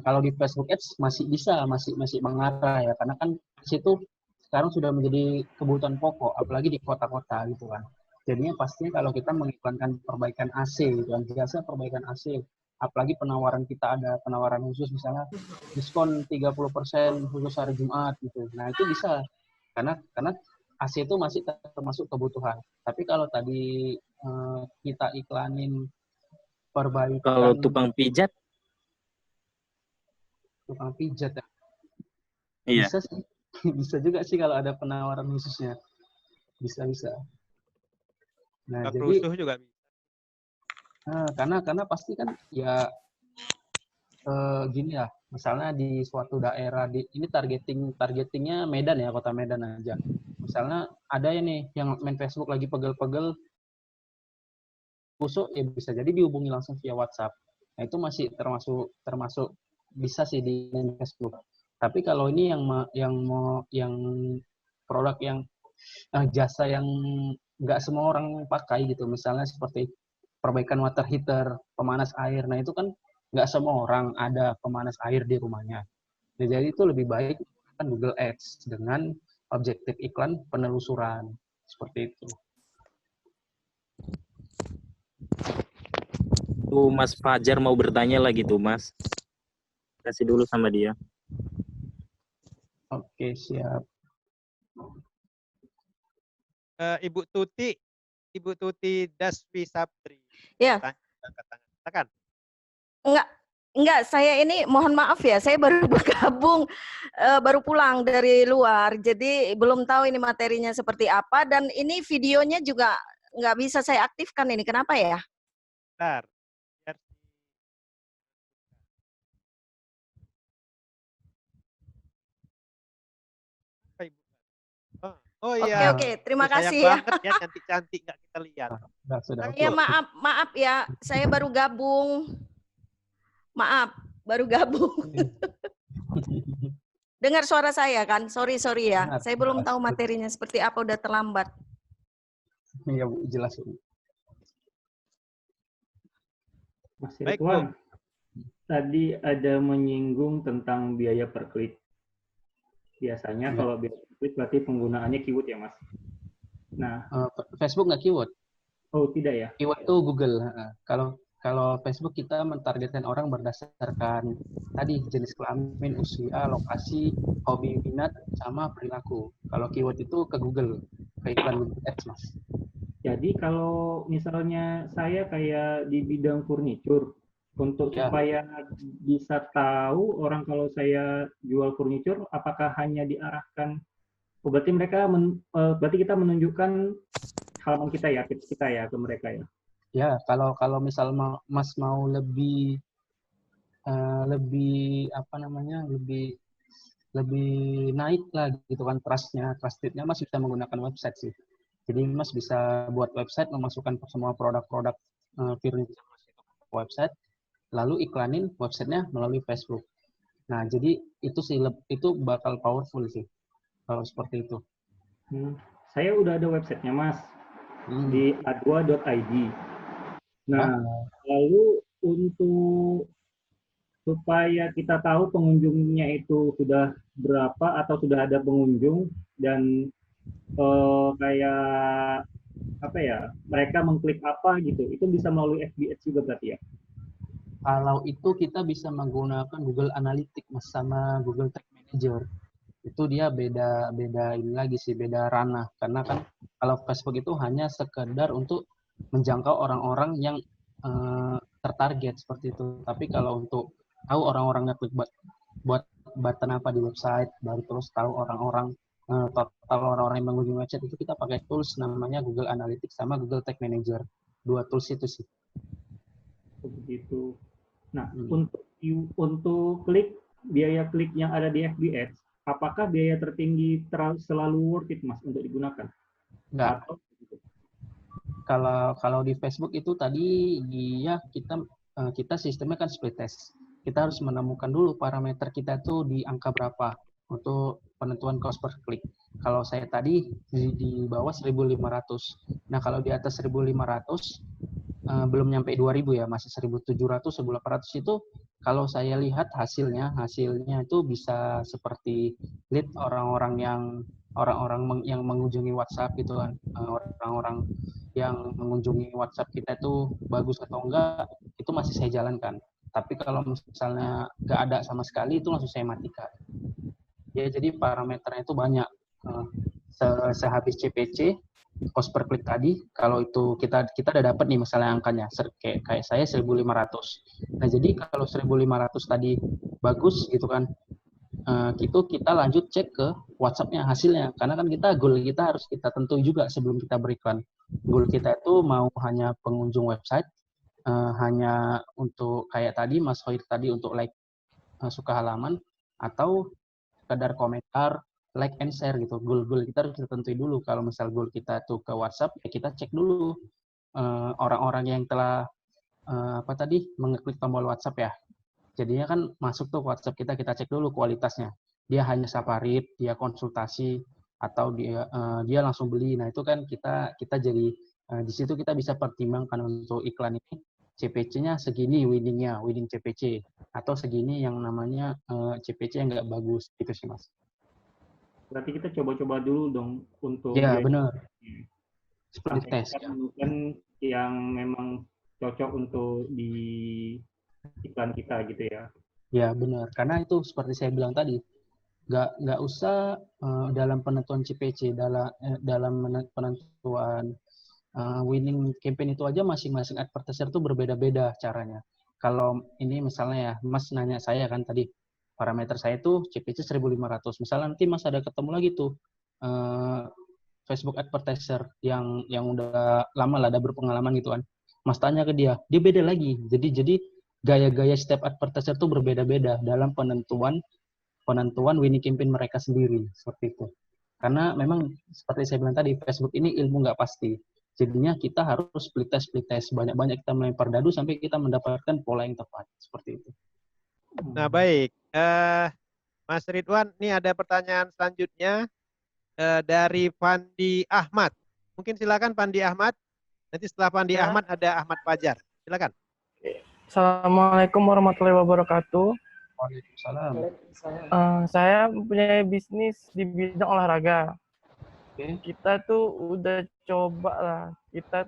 kalau di Facebook Ads masih bisa, masih mengarah ya, karena kan di situ sekarang sudah menjadi kebutuhan pokok, apalagi di kota-kota gitu kan. Jadinya pastinya kalau kita mengiklankan perbaikan AC, dan jasa perbaikan AC, apalagi penawaran kita ada penawaran khusus misalnya diskon 30% khusus hari Jumat gitu. Nah itu bisa, karena AC itu masih termasuk kebutuhan. Tapi kalau tadi kita iklanin perbaikan. Kalau tukang pijat ya. Iya. Bisa sih. Bisa juga sih kalau ada penawaran khususnya. Bisa. Nah, jadi rusuh juga bisa. Karena pasti kan ya gini ya, misalnya di suatu daerah ini targetingnya Medan ya, kota Medan aja. Misalnya ada ya nih yang main Facebook lagi pegel-pegel busuk, ya bisa jadi dihubungi langsung via WhatsApp. Nah, itu masih termasuk bisa sih di Facebook. Tapi kalau ini yang produk yang jasa yang nggak semua orang pakai gitu, misalnya seperti perbaikan water heater, pemanas air, nah itu kan nggak semua orang ada pemanas air di rumahnya. Nah, jadi itu lebih baik kan Google Ads dengan objektif iklan penelusuran seperti itu. Tuh Mas Fajar mau bertanya lagi tuh Mas. Kasih dulu sama dia. Oke, siap. Ibu Tuti Daswi Sapri. Ya. Silakan. Enggak, saya ini mohon maaf ya, saya baru bergabung, baru pulang dari luar, jadi belum tahu ini materinya seperti apa, dan ini videonya juga nggak bisa saya aktifkan ini, kenapa ya? Bentar. Oh Oke, iya. oke. Terima Sayang kasih ya. banget ya cantik-cantik nggak kita lihat. Sudah, Saya oke. maaf ya, saya baru gabung. Maaf, baru gabung. Dengar suara saya kan? Sorry ya. Dengar, Saya belum jelas. tahu materinya seperti apa, udah terlambat. Iya, Bu, jelas, Bu. Mas Baik, Ridwan, tadi ada menyinggung tentang biaya per klik. Biasanya Iya. kalau biaya per klik berarti penggunaannya keyword ya, Mas? Nah, Facebook nggak keyword. oh tidak ya? Keyword itu Google. Kalau Facebook kita mentargetkan orang berdasarkan tadi jenis kelamin, usia, lokasi, hobi, minat, sama perilaku. Kalau keyword itu ke Google, ke iklan Google Ads, Mas. Jadi kalau misalnya saya kayak di bidang furniture, untuk Ya. supaya bisa tahu orang kalau saya jual furniture, apakah hanya diarahkan, berarti berarti kita menunjukkan halaman kita ya, tips kita ya ke mereka ya. Ya, kalau misal Mas mau lebih naik lah gitu kan trustednya Mas bisa menggunakan website sih. Jadi Mas bisa buat website, memasukkan semua produk-produk furniture ke website, lalu iklanin websitenya melalui Facebook. Nah, jadi itu bakal powerful sih kalau seperti itu. Saya udah ada websitenya Mas di adwa.id. Nah, lalu untuk supaya kita tahu pengunjungnya itu sudah berapa atau sudah ada pengunjung dan kayak apa ya, mereka mengklik apa gitu, itu bisa melalui FB Ads juga berarti ya? Kalau itu kita bisa menggunakan Google Analytics Mas, sama Google Tag Manager. Itu dia beda ini lagi sih, beda ranah. Karena kan kalau Facebook itu hanya sekedar untuk menjangkau orang-orang yang tertarget seperti itu. Tapi kalau untuk tahu orang-orangnya klik buat button apa di website, baru terus tahu orang-orang total orang-orang yang mengunjungi website, itu kita pakai tools namanya Google Analytics sama Google Tag Manager. Dua tools itu sih. Begitu. Nah, untuk biaya klik yang ada di FB Ads, apakah biaya tertinggi selalu worth it Mas untuk digunakan? Enggak. Kalau di Facebook itu tadi kita sistemnya kan split test. Kita harus menemukan dulu parameter kita tuh di angka berapa untuk penentuan cost per klik. Kalau saya tadi di bawah 1.500. Nah, kalau di atas 1.500 belum nyampe 2.000 ya, masih 1.700, 1.800 itu kalau saya lihat hasilnya itu bisa seperti lead orang-orang yang mengunjungi WhatsApp gitu kan, orang-orang yang mengunjungi WhatsApp kita itu bagus atau enggak, itu masih saya jalankan. Tapi kalau misalnya nggak ada sama sekali, itu langsung saya matikan. Ya, jadi parameternya itu banyak. Sehabis CPC, cost per klik tadi, kalau itu kita udah dapat nih misalnya angkanya, kayak saya 1.500. Nah, jadi kalau 1.500 tadi bagus gitu kan, itu kita lanjut cek ke WhatsApp-nya hasilnya, karena kan goal kita harus kita tentu juga sebelum kita berikan. Goal kita itu mau hanya pengunjung website, hanya untuk kayak tadi Mas Hoir tadi untuk like suka halaman, atau sekedar komentar, like and share gitu. Goal kita harus kita tentuin dulu. Kalau misal goal kita tuh ke WhatsApp, ya kita cek dulu orang-orang yang telah mengeklik tombol WhatsApp ya. Jadinya kan masuk tuh WhatsApp kita cek dulu kualitasnya. Dia hanya sapa read, dia konsultasi, atau dia langsung beli. Nah, itu kan kita jadi di situ kita bisa pertimbangkan untuk iklan ini CPC-nya segini winning CPC, atau segini yang namanya CPC yang nggak bagus gitu sih Mas. Berarti kita coba-coba dulu dong untuk ya benar. Split test ya. Menemukan yang memang cocok untuk di iklan kita gitu ya. Ya benar, karena itu seperti saya bilang tadi, nggak usah dalam penentuan CPC, dalam penentuan winning campaign itu aja masing-masing advertiser tuh berbeda-beda caranya. Kalau ini misalnya ya, Mas nanya saya kan tadi, parameter saya tuh CPC 1.500. Misalnya nanti Mas ada ketemu lagi tuh Facebook advertiser yang udah lama lah, ada berpengalaman gitu kan. Mas tanya ke dia beda lagi. Jadi gaya-gaya setiap advertiser tuh berbeda-beda dalam penentuan winning campaign mereka sendiri, seperti itu. Karena memang seperti saya bilang tadi, Facebook ini ilmu nggak pasti. Jadinya kita harus split test, banyak-banyak kita melempar dadu sampai kita mendapatkan pola yang tepat seperti itu. Nah baik, Mas Ridwan, ini ada pertanyaan selanjutnya dari Fandi Ahmad. Mungkin silakan Fandi Ahmad. Nanti setelah Fandi Ahmad ada Ahmad Fajar. Silakan. Assalamualaikum warahmatullahi wabarakatuh. Waalaikumsalam. Saya mempunyai bisnis di bidang olahraga. Kita tuh udah coba lah.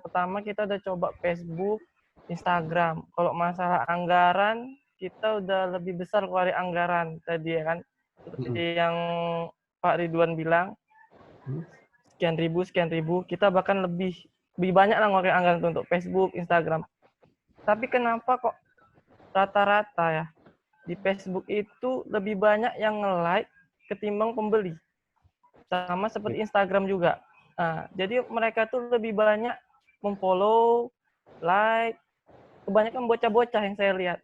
Pertama kita udah coba Facebook, Instagram. Kalau masalah anggaran, kita udah lebih besar keluarin anggaran tadi ya kan. Seperti yang Pak Ridwan bilang, sekian ribu. Kita bahkan lebih banyak lah ngeluarin anggaran untuk Facebook, Instagram. Tapi kenapa kok rata-rata ya di Facebook itu lebih banyak yang nge-like ketimbang pembeli? Sama seperti Instagram juga. Nah, jadi mereka tuh lebih banyak memfollow, like, kebanyakan bocah-bocah yang saya lihat.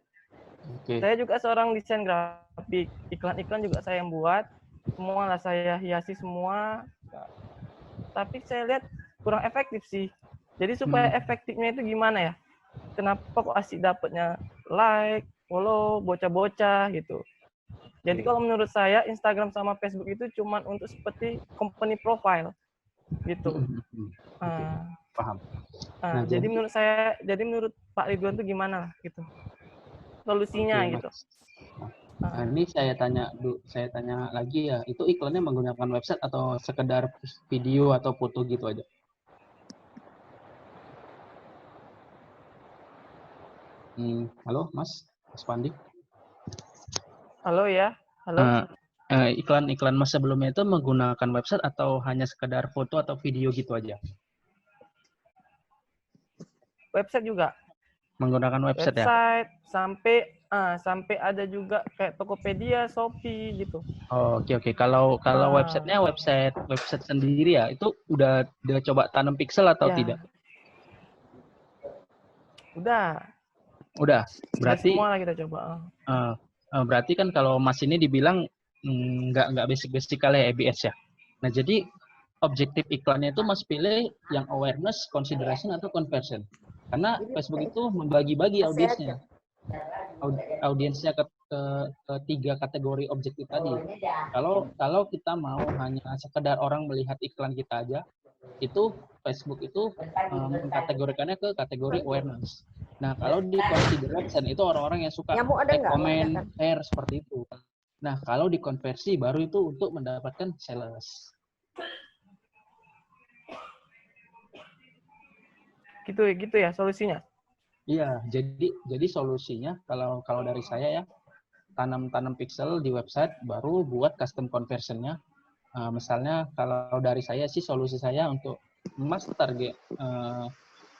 Saya juga seorang desain grafik, iklan-iklan juga saya yang buat, semua lah saya hiasi semua. Tapi saya lihat kurang efektif sih. Jadi supaya efektifnya itu gimana ya? Kenapa kok asik dapatnya like, follow, bocah-bocah gitu. Jadi kalau menurut saya Instagram sama Facebook itu cuma untuk seperti company profile gitu. Paham. Jadi menurut Pak Ridwan itu gimana gitu solusinya gitu. Nah, ini saya tanya lagi ya, itu iklannya menggunakan website atau sekedar video atau foto gitu aja? Halo, Mas Pandi. Halo ya, halo. Iklan Mas sebelumnya itu menggunakan website atau hanya sekedar foto atau video gitu aja? Website juga. Menggunakan website ya? Sampai ada juga kayak Tokopedia, Shopee gitu. Oh, oke. Kalau websitenya website sendiri ya, itu udah coba tanam pixel atau tidak? Udah. Berarti semua lah kita coba. Berarti kan kalau Mas ini dibilang nggak basic kali ya ABS ya. Nah, jadi objektif iklannya itu Mas pilih yang awareness, consideration atau conversion. Karena Facebook itu membagi-bagi audiensnya. Audiensnya ke 3 kategori objektif tadi. Kalau kita mau hanya sekedar orang melihat iklan kita aja, itu Facebook itu mengkategorikannya ke kategori awareness. Nah, kalau di consideration itu orang-orang yang suka komen, share seperti itu. Nah, kalau di konversi baru itu untuk mendapatkan sales. Gitu ya solusinya. Iya, jadi solusinya kalau dari saya ya, tanam pixel di website, baru buat custom conversion-nya. Misalnya kalau dari saya sih, solusi saya untuk Mas target,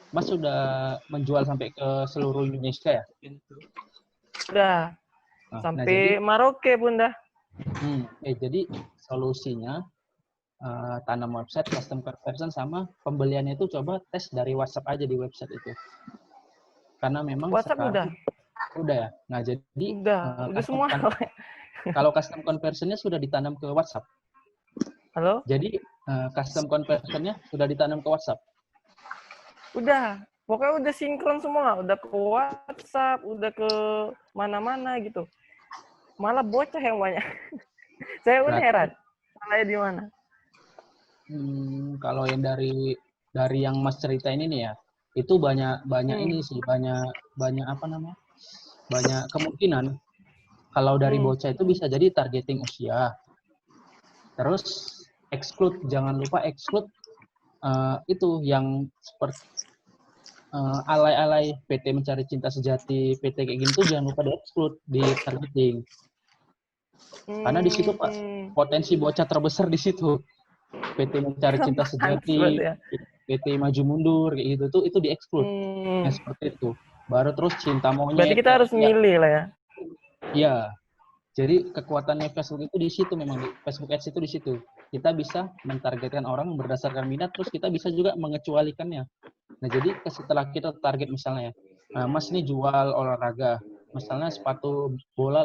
Mas sudah menjual sampai ke seluruh Indonesia ya? Udah. Sampai Maroke pun dah. Jadi solusinya tanam website, custom conversion, sama pembeliannya itu coba tes dari WhatsApp aja di website itu. Karena memang WhatsApp udah ya. Nah, jadi udah semua. Kalau custom conversion-nya sudah ditanam ke WhatsApp. Halo? Jadi custom conversion-nya sudah ditanam ke WhatsApp. Udah. Pokoknya udah sinkron semua, udah ke WhatsApp, udah ke mana-mana gitu. Malah bocah yang banyak. Saya pun heran. Salahnya di mana? Kalau yang dari yang Mas cerita ini nih ya, itu banyak ini sih, banyak apa namanya? Banyak kemungkinan. Kalau dari bocah itu bisa jadi targeting usia. Terus jangan lupa exclude itu yang seperti alay-alay PT Mencari Cinta Sejati, PT kayak gitu, jangan lupa di-exclude di targeting. Karena di situ potensi bocah terbesar di situ. PT Mencari Cinta Sejati, PT Maju Mundur kayak gitu tuh itu di-exclude. Nah, seperti itu. Baru terus cinta monyet. Berarti kita harus milih lah ya. Iya. Jadi kekuatannya Facebook itu di situ, memang di Facebook Ads itu di situ. Kita bisa mentargetkan orang berdasarkan minat, terus kita bisa juga mengecualikannya. Nah, jadi setelah kita target misalnya, Mas ini jual olahraga, misalnya sepatu bola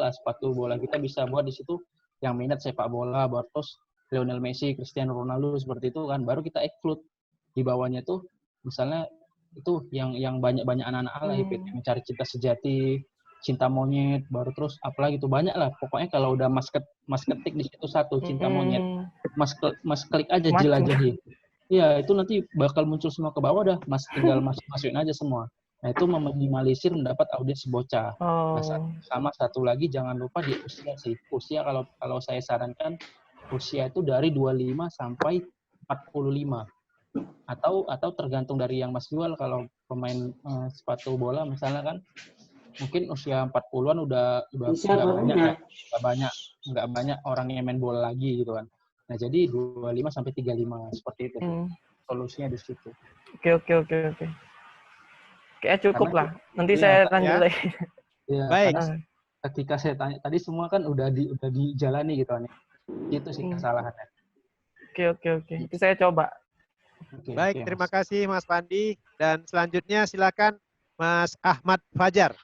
kita bisa buat di situ yang minat sepak bola, terus Lionel Messi, Cristiano Ronaldo seperti itu kan, baru kita exclude. Di bawahnya tuh misalnya itu yang banyak-banyak anak-anak alay, PT Mencari Cinta Sejati, Cinta Monyet, baru terus apalagi tuh banyak lah. Pokoknya kalau udah mas ketik di situ satu Cinta Monyet, mas klik aja jelajahi. Iya, itu nanti bakal muncul semua ke bawah dah. Mas tinggal masukin aja semua. Nah, itu meminimalisir mendapat audiens bocah. Nah, sama satu lagi jangan lupa di usia sih. Usia kalau saya sarankan usia itu dari 25 sampai 45. Atau tergantung dari yang Mas jual. Kalau pemain sepatu bola misalnya kan mungkin usia 40-an udah nggak banyak orang yang main bola lagi gitu kan. Nah, jadi 25 sampai 35 seperti itu. Solusinya di situ. Oke. Kayaknya cukup lah. Nanti saya lanjut lagi. Ya, baik. Ketika saya tanya tadi semua kan udah dijalani gitu kan. Itu sih kesalahannya. Oke. Itu saya coba. Baik, terima kasih Mas Pandi. Dan selanjutnya silakan Mas Ahmad Fajar.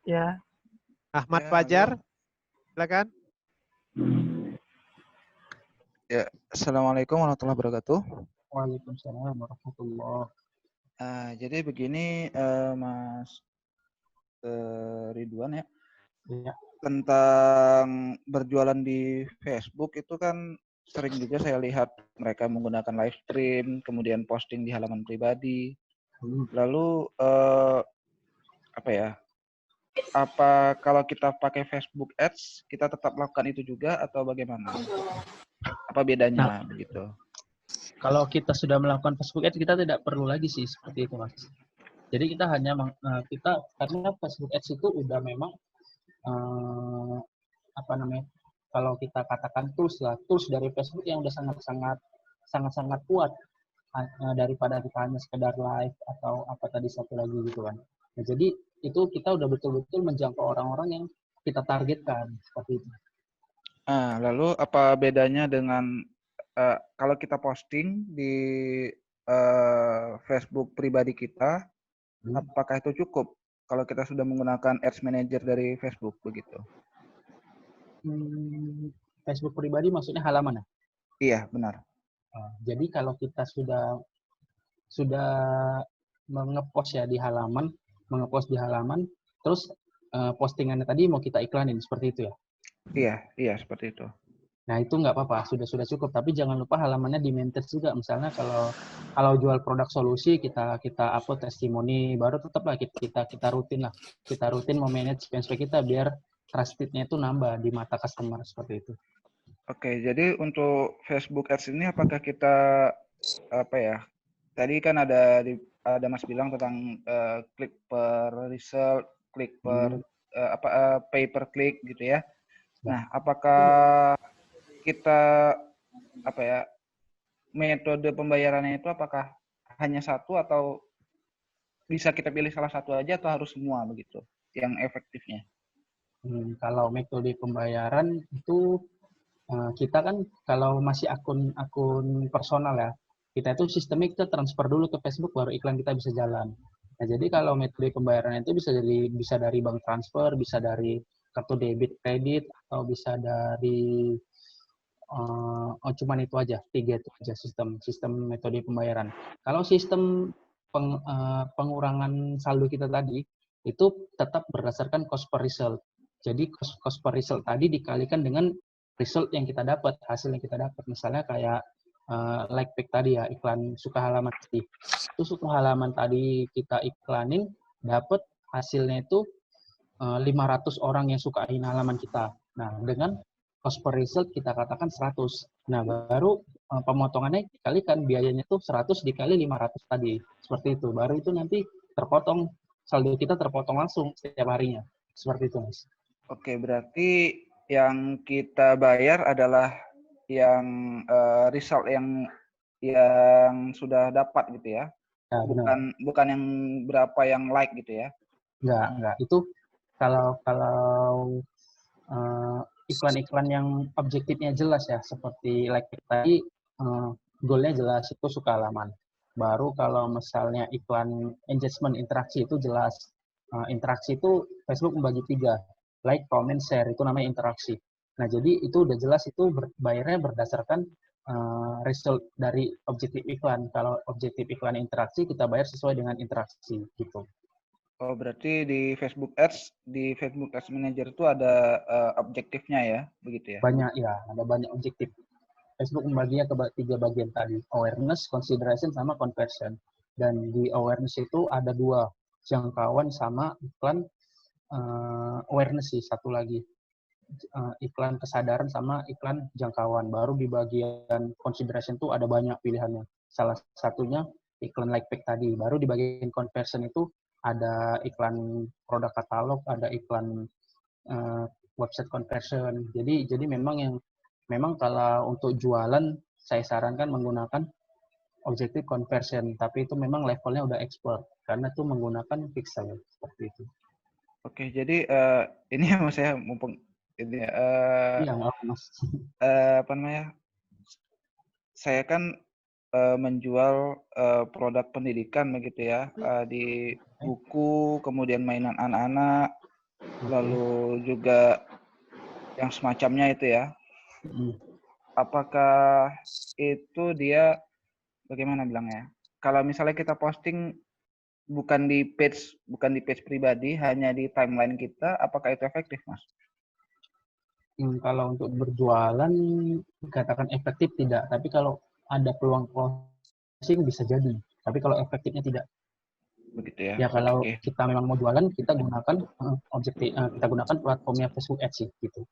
Ya. Ahmad Fajar, silakan. Ya, Assalamualaikum warahmatullahi wabarakatuh. Waalaikumsalam warahmatullahi. Jadi begini, Mas Ridwan ya. Tentang berjualan di Facebook itu kan sering juga saya lihat mereka menggunakan live stream, kemudian posting di halaman pribadi. Lalu apa kalau kita pakai Facebook Ads kita tetap lakukan itu juga atau bagaimana? Apa bedanya begitu? Kalau kita sudah melakukan Facebook Ads kita tidak perlu lagi sih seperti itu, Mas. Jadi kita hanya karena Facebook Ads itu udah memang kalau kita katakan tools dari Facebook yang udah sangat kuat daripada kita hanya sekedar live atau apa tadi satu lagi gitu kan. Nah, jadi itu kita udah betul-betul menjangkau orang-orang yang kita targetkan seperti itu. Lalu apa bedanya dengan kalau kita posting di Facebook pribadi kita, apakah itu cukup kalau kita sudah menggunakan Ads Manager dari Facebook begitu? Facebook pribadi maksudnya halaman ya? Iya, benar. Jadi kalau kita sudah mengepost di halaman, terus postingannya tadi mau kita iklanin seperti itu ya? Iya, seperti itu. Nah, itu nggak apa-apa, sudah cukup. Tapi jangan lupa halamannya di-maintain juga. Misalnya kalau jual produk solusi, kita upload testimoni, baru tetaplah kita rutin lah. Kita rutin memanage spend kita biar trusted-nya itu nambah di mata customer seperti itu. Oke, jadi untuk Facebook Ads ini apakah kita tadi kan ada Mas bilang tentang klik per result, klik per pay per click gitu ya. Nah, apakah kita metode pembayarannya itu apakah hanya satu atau bisa kita pilih salah satu aja atau harus semua begitu yang efektifnya? Kalau metode pembayaran itu kita kan kalau masih akun personal ya, kita itu sistemnya kita transfer dulu ke Facebook baru iklan kita bisa jalan. Nah, jadi kalau metode pembayaran itu bisa dari bank transfer, bisa dari kartu debit kredit, atau bisa dari cuman itu aja, 3 itu aja sistem metode pembayaran. Kalau sistem pengurangan saldo kita tadi itu tetap berdasarkan cost per result. Jadi cost per result tadi dikalikan dengan result yang kita dapat, hasil yang kita dapat. Misalnya kayak like pick tadi ya, iklan suka halaman tadi. Itu suka halaman tadi kita iklanin, dapat hasilnya itu 500 orang yang sukain halaman kita. Nah, dengan cost per result kita katakan 100. Nah, baru pemotongannya dikalikan, biayanya itu 100 dikali 500 tadi. Seperti itu. Baru itu nanti terpotong, saldo kita terpotong langsung setiap harinya. Seperti itu, Mas. Oke, berarti yang kita bayar adalah yang result yang sudah dapat gitu ya? Bukan yang berapa yang like gitu ya? Enggak. Itu kalau iklan-iklan yang objektifnya jelas ya, seperti like tadi, goalnya jelas, itu suka halaman. Baru kalau misalnya iklan engagement interaksi itu jelas. Interaksi itu Facebook membagi 3, like, comment, share, itu namanya interaksi. Nah, jadi itu udah jelas itu bayarnya berdasarkan result dari objektif iklan. Kalau objektif iklan interaksi, kita bayar sesuai dengan interaksi gitu. Oh, berarti di Facebook Ads Manager itu ada objektifnya ya, begitu ya? Banyak ya, ada banyak objektif. Facebook membaginya ke 3 bagian tadi, awareness, consideration, sama conversion. Dan di awareness itu ada 2, jangkauan sama iklan awareness sih, satu lagi. Iklan kesadaran sama iklan jangkauan. Baru di bagian consideration itu ada banyak pilihannya. Salah satunya iklan like pack tadi. Baru di bagian conversion itu ada iklan produk katalog, ada iklan website conversion. Jadi memang kalau untuk jualan saya sarankan menggunakan objektif conversion, tapi itu memang levelnya udah expert karena itu menggunakan pixel seperti itu. Oke, jadi ini Mas saya mumpung ini iya, Mas. Apa namanya? Saya kan menjual produk pendidikan begitu ya, di buku, kemudian mainan anak-anak, lalu juga yang semacamnya itu ya. Apakah itu dia bagaimana bilangnya? Kalau misalnya kita posting bukan di page pribadi, hanya di timeline kita, apakah itu efektif, Mas? Kalau untuk berjualan dikatakan efektif tidak, tapi kalau ada peluang closing bisa jadi. Tapi kalau efektifnya tidak. Begitu ya. Ya kalau kita memang mau jualan, kita gunakan kita gunakan platformnya Facebook Ads sih gitu.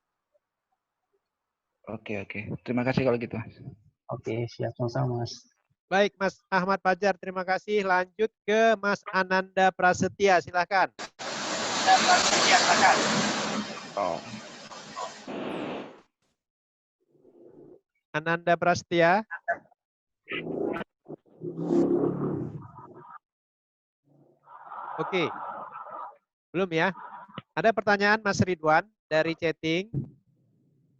Oke. Terima kasih kalau gitu, Mas. Oke, siap, sama-sama, Mas. Baik, Mas Ahmad Fajar, terima kasih. Lanjut ke Mas Ananda Prasetya, silakan. Oh. Ananda Prasetya. Oke. Belum ya? Ada pertanyaan Mas Ridwan dari chatting.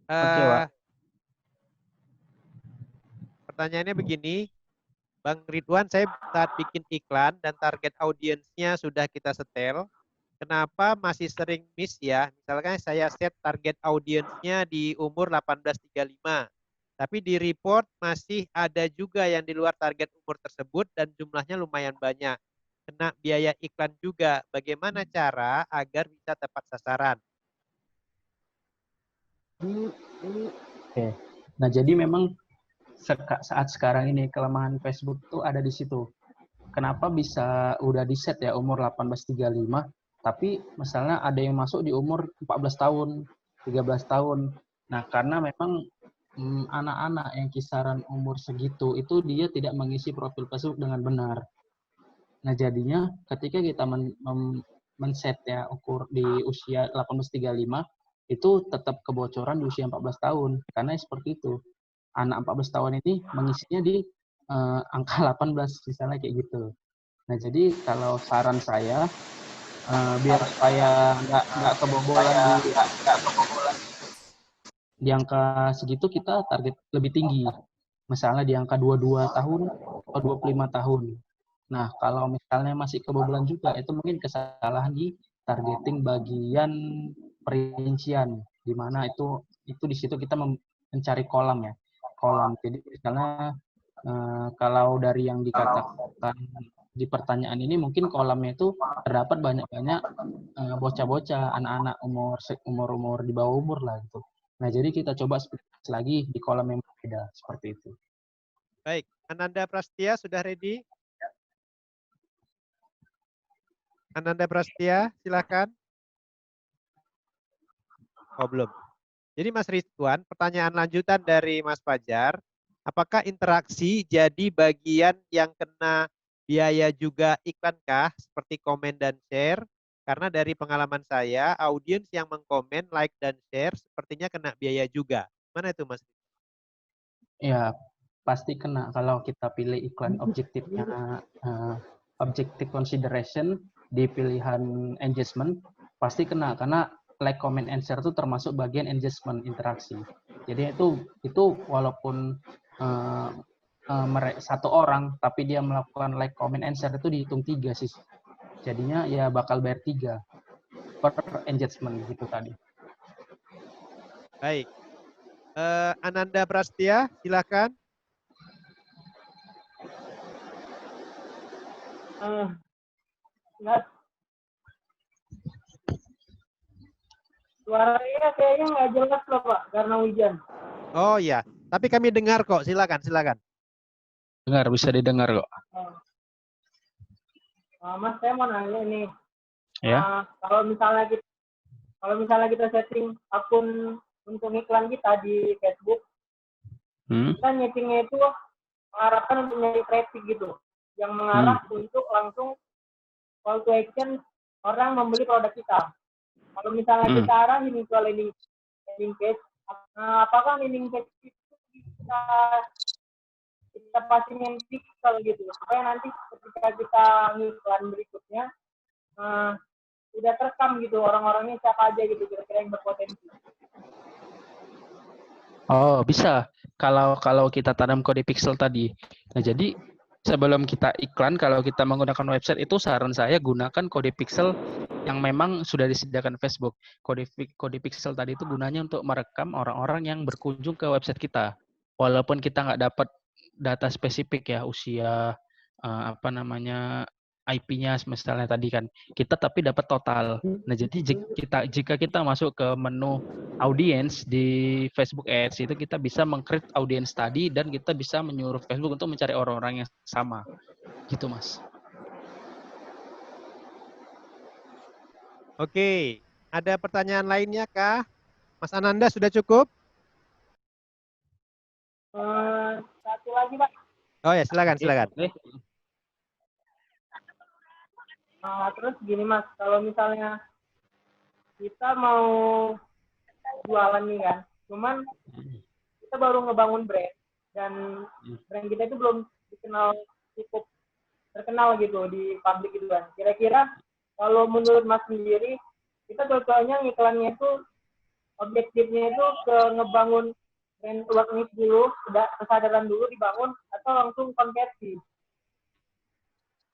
Oke, Pak. Pertanyaannya begini, Bang Ridwan, saya saat bikin iklan dan target audiensnya sudah kita setel, kenapa masih sering miss ya? Misalkan saya set target audiensnya di umur 18-35, tapi di report masih ada juga yang di luar target umur tersebut dan jumlahnya lumayan banyak. Kena biaya iklan juga. Bagaimana cara agar bisa tepat sasaran? Oke. Nah, jadi memang saat sekarang ini kelemahan Facebook tuh ada di situ. Kenapa bisa udah di set ya umur 18-35, tapi misalnya ada yang masuk di umur 14 tahun, 13 tahun. Nah, karena memang anak-anak yang kisaran umur segitu itu dia tidak mengisi profil Facebook dengan benar. Nah, jadinya ketika kita men-set ya ukur di usia 18-35, itu tetap kebocoran di usia 14 tahun. Karena seperti itu. Anak 14 tahun ini mengisinya di angka 18, misalnya kayak gitu. Nah, jadi kalau saran saya, biar supaya nggak kebobolan di angka segitu, kita target lebih tinggi. Misalnya di angka 22 tahun atau 25 tahun. Nah, kalau misalnya masih kebobolan juga, itu mungkin kesalahan di targeting bagian perincian, di mana itu di situ kita mencari kolam ya. Kolam. Jadi misalnya kalau dari yang dikatakan di pertanyaan ini, mungkin kolamnya itu terdapat banyak-banyak bocah-bocah, anak-anak umur di bawah umur lah gitu. Nah, jadi kita coba split lagi di kolam yang berbeda seperti itu. Baik, Ananda Prasetya sudah ready? Ananda Prasetya, silakan. Oh, belum. Jadi Mas Ridwan, pertanyaan lanjutan dari Mas Fajar, apakah interaksi jadi bagian yang kena biaya juga iklankah, seperti komen dan share? Karena dari pengalaman saya, audiens yang mengkomen, like, dan share sepertinya kena biaya juga. Mana itu, Mas? Ya, pasti kena kalau kita pilih iklan objektifnya, objective consideration di pilihan engagement, pasti kena karena like, comment, and share itu termasuk bagian engagement interaksi. Jadi itu walaupun satu orang tapi dia melakukan like, comment, and share itu dihitung 3 sih. Jadinya ya bakal bayar 3 per engagement gitu tadi. Baik. Ananda Prastia, silakan. Suaranya kayaknya nggak jelas loh Pak, karena hujan. Oh ya, tapi kami dengar kok. Silakan, silakan. Dengar, bisa didengar kok. Mas, saya mau nanya nih. Ya. Kalau misalnya kita setting akun untuk iklan kita di Facebook, kita nyetingnya itu mengarahkan untuk nyari traffic gitu, yang mengarah untuk langsung call to action orang membeli produk kita. Kalau misalnya kita arahin ke landing page, apakah landing page itu kita pasangin pixel gitu, supaya nanti ketika kita ngiklan berikutnya udah terekam gitu orang-orangnya siapa aja gitu kira-kira yang berpotensi. Oh, bisa. Kalau kita tanam kode pixel tadi. Nah, jadi sebelum kita iklan, kalau kita menggunakan website itu saran saya gunakan kode pixel yang memang sudah disediakan Facebook. Kode pixel tadi itu gunanya untuk merekam orang-orang yang berkunjung ke website kita. Walaupun kita nggak dapat data spesifik ya, usia, IP-nya misalnya tadi kan, kita tapi dapat total. Nah, jadi jika kita masuk ke menu audience di Facebook Ads itu kita bisa meng-create audience tadi dan kita bisa menyuruh Facebook untuk mencari orang-orang yang sama. Gitu, Mas. Oke, ada pertanyaan lainnya kah? Mas Ananda sudah cukup? Satu lagi, Pak. Oh ya, silakan, silakan. Terus gini Mas, kalau misalnya kita mau jualan nih kan, cuman kita baru ngebangun brand dan brand kita itu belum dikenal cukup terkenal gitu di publik gitu kan. Kira-kira kalau menurut Mas sendiri, kita cocoknya ngiklannya itu objektifnya itu ke ngebangun brand awareness dulu, kesadaran dulu dibangun atau langsung konversi?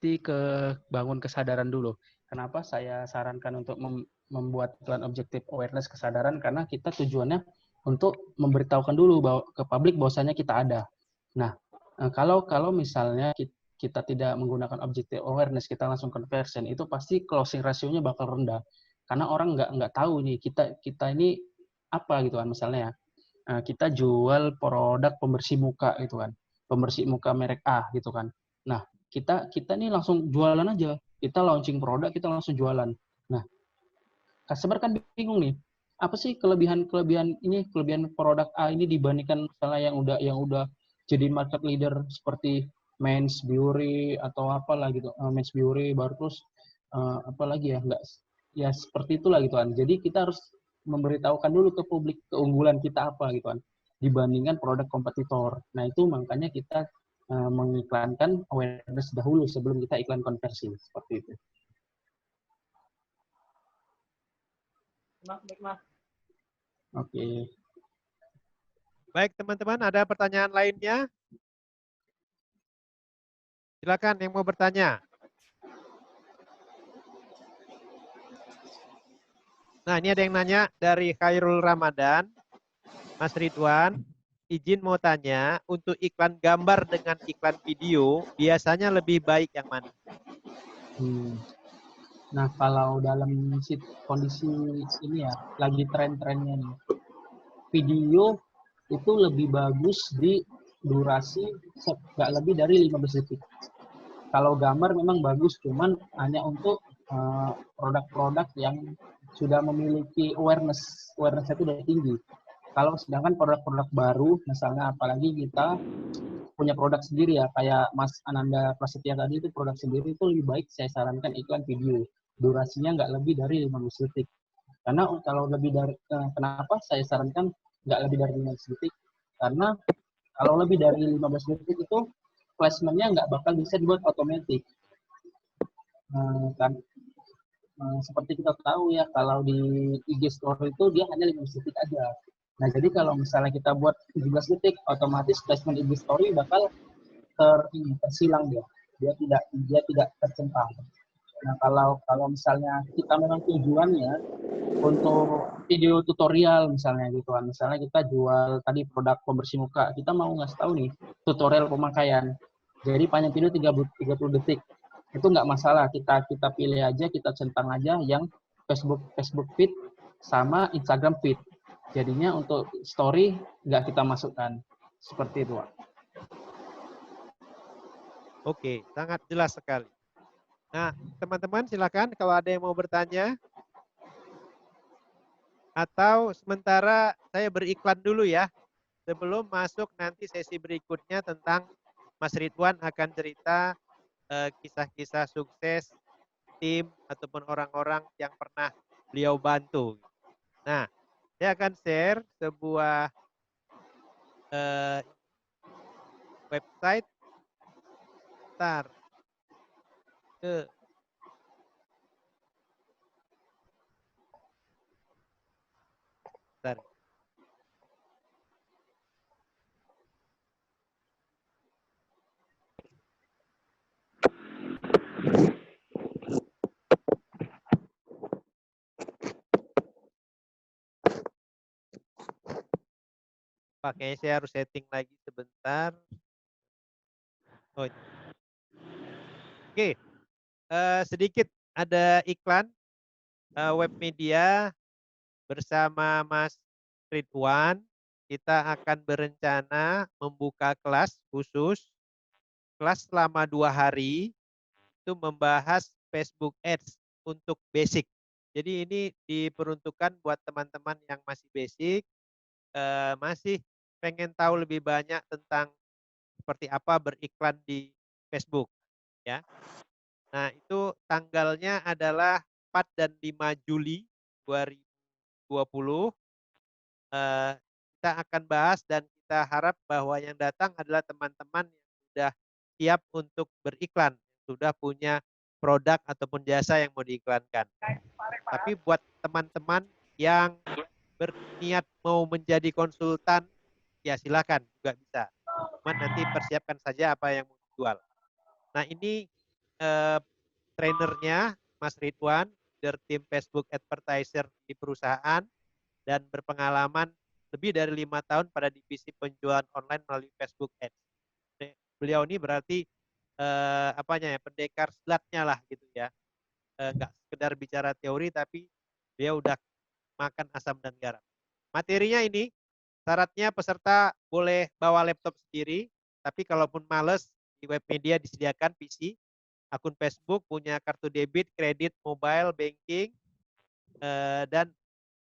Ke bangun kesadaran dulu. Kenapa saya sarankan untuk membuat iklan objektif awareness kesadaran? Karena kita tujuannya untuk memberitahukan dulu ke publik bahwasanya kita ada. Nah, kalau misalnya kita tidak menggunakan objektif awareness, kita langsung conversion, itu pasti closing ratio-nya bakal rendah. Karena orang nggak tahu nih kita ini apa gitu kan, misalnya kita jual produk pembersih muka gitu kan, pembersih muka merek A gitu kan. Nah, kita nih langsung jualan aja. Kita launching produk, kita langsung jualan. Nah, customer kan bingung nih. Apa sih kelebihan produk A ini dibandingkan misalnya yang udah jadi market leader seperti Men's Beauty atau apalah gitu. Men's Beauty baru terus apalagi ya, enggak ya seperti itulah gitu kan. Jadi kita harus memberitahukan dulu ke publik keunggulan kita apa gitu kan dibandingkan produk kompetitor. Nah, itu makanya kita mengiklankan awareness dahulu sebelum kita iklan konversi seperti itu. Mas. Oke. Baik teman-teman, ada pertanyaan lainnya? Silakan yang mau bertanya. Nah, ini ada yang nanya dari Khairul Ramadan, Mas Ridwan. Izin mau tanya, untuk iklan gambar dengan iklan video, biasanya lebih baik yang mana? Nah, kalau dalam kondisi ini ya, lagi tren-trennya nih, video itu lebih bagus di durasi nggak lebih dari 15 detik. Kalau gambar memang bagus, cuman hanya untuk produk-produk yang sudah memiliki awareness-nya itu udah tinggi. Kalau sedangkan produk-produk baru, misalnya apalagi kita punya produk sendiri ya, kayak Mas Ananda Prasetya tadi itu produk sendiri, itu lebih baik saya sarankan iklan video. Durasinya nggak lebih dari 15 detik. Karena kalau lebih dari, kenapa saya sarankan nggak lebih dari 15 detik? Karena kalau lebih dari 15 detik itu placement-nya nggak bakal bisa dibuat otomatis. Seperti kita tahu ya, kalau di IG Story itu dia hanya 15 detik aja. Nah, jadi kalau misalnya kita buat 17 detik, otomatis placement IG Story bakal tersilang dia. Dia tidak tercentang. Nah, kalau misalnya kita memang tujuannya untuk video tutorial misalnya gitu kan. Misalnya kita jual tadi produk pembersih muka, kita mau ngasih tahu nih tutorial pemakaian. Jadi panjang video 30 detik. Itu nggak masalah, kita pilih aja, kita centang aja yang Facebook feed sama Instagram feed. Jadinya untuk story nggak kita masukkan. Seperti itu, Pak. Oke, sangat jelas sekali. Nah, teman-teman silakan kalau ada yang mau bertanya. Atau sementara saya beriklan dulu ya. Sebelum masuk nanti sesi berikutnya tentang Mas Ridwan akan cerita kisah-kisah sukses tim ataupun orang-orang yang pernah beliau bantu. Nah, saya akan share sebuah website. Bentar. Bentar. Kayaknya saya harus setting lagi sebentar. Oh. Oke, sedikit ada iklan web media bersama Mas Ridwan. Kita akan berencana membuka kelas khusus, kelas selama 2 hari, itu membahas Facebook Ads untuk basic. Jadi ini diperuntukkan buat teman-teman yang masih basic, masih pengen tahu lebih banyak tentang seperti apa beriklan di Facebook, ya. Nah, itu tanggalnya adalah 4 dan 5 Juli 2020. Kita akan bahas dan kita harap bahwa yang datang adalah teman-teman yang sudah siap untuk beriklan, sudah punya produk ataupun jasa yang mau diiklankan. Tapi buat teman-teman yang berniat mau menjadi konsultan, ya silakan juga bisa. Cuman nanti persiapkan saja apa yang mau dijual. Nah, ini trainernya Mas Ridwan, leader tim Facebook Advertiser di perusahaan dan berpengalaman lebih dari 5 tahun pada divisi penjualan online melalui Facebook Ads. Beliau ini berarti pendekar silatnya lah gitu ya. Nggak sekedar bicara teori tapi dia udah makan asam dan garam. Materinya ini syaratnya peserta boleh bawa laptop sendiri, tapi kalaupun males di web media disediakan PC, akun Facebook, punya kartu debit, kredit, mobile, banking, dan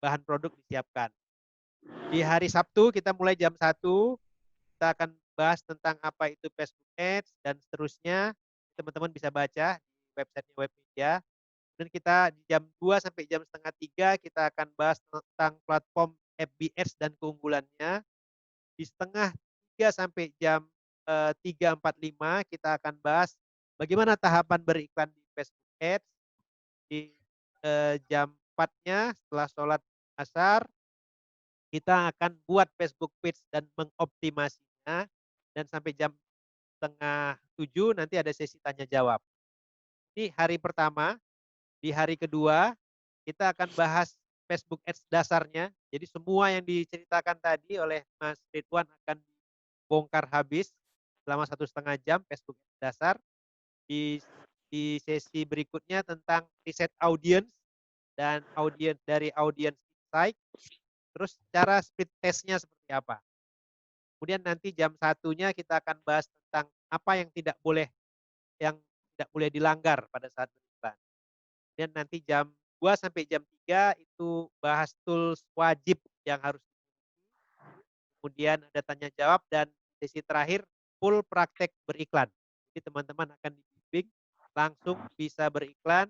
bahan produk disiapkan. Di hari Sabtu kita mulai jam 1, kita akan bahas tentang apa itu Facebook Ads dan seterusnya. Teman-teman bisa baca di website web media. Dan kita di jam 2 sampai jam setengah 3 kita akan bahas tentang platform FB Ads dan keunggulannya. Di setengah 3 sampai jam 3.45 kita akan bahas bagaimana tahapan beriklan di Facebook Ads. Di jam 4-nya setelah sholat asar kita akan buat Facebook page dan mengoptimasinya, dan sampai jam setengah 7 nanti ada sesi tanya jawab. Ini hari pertama. Di hari kedua kita akan bahas Facebook Ads dasarnya. Jadi semua yang diceritakan tadi oleh Mas Ridwan akan dibongkar habis selama 1,5 jam Facebook Ads dasar. Di sesi berikutnya tentang riset audience dan dari audience insight. Terus cara speed testnya seperti apa. Kemudian nanti jam 1-nya kita akan bahas tentang apa yang tidak boleh dilanggar pada saat beriklan. Dan nanti jam 2 sampai jam 3 itu bahas tools wajib yang harus dimiliki. Kemudian ada tanya jawab dan sesi terakhir full praktek beriklan. Jadi teman-teman akan dibimbing langsung bisa beriklan.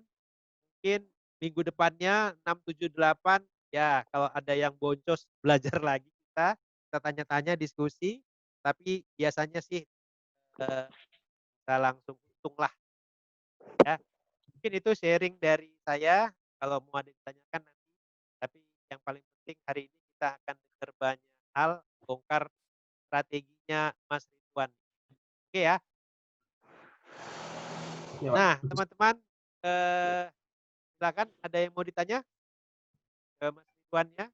Mungkin minggu depannya 6, 7, 8 ya, kalau ada yang boncos belajar lagi kita tanya-tanya, diskusi, tapi biasanya sih kita langsung untung lah. Ya, mungkin itu sharing dari saya. Kalau mau ada ditanyakan nanti, tapi yang paling penting hari ini kita akan dengar banyak hal, bongkar strateginya Mas Ridwan. Oke ya. Nah, teman-teman, silakan ada yang mau ditanya? ke Mas Ridwan ya.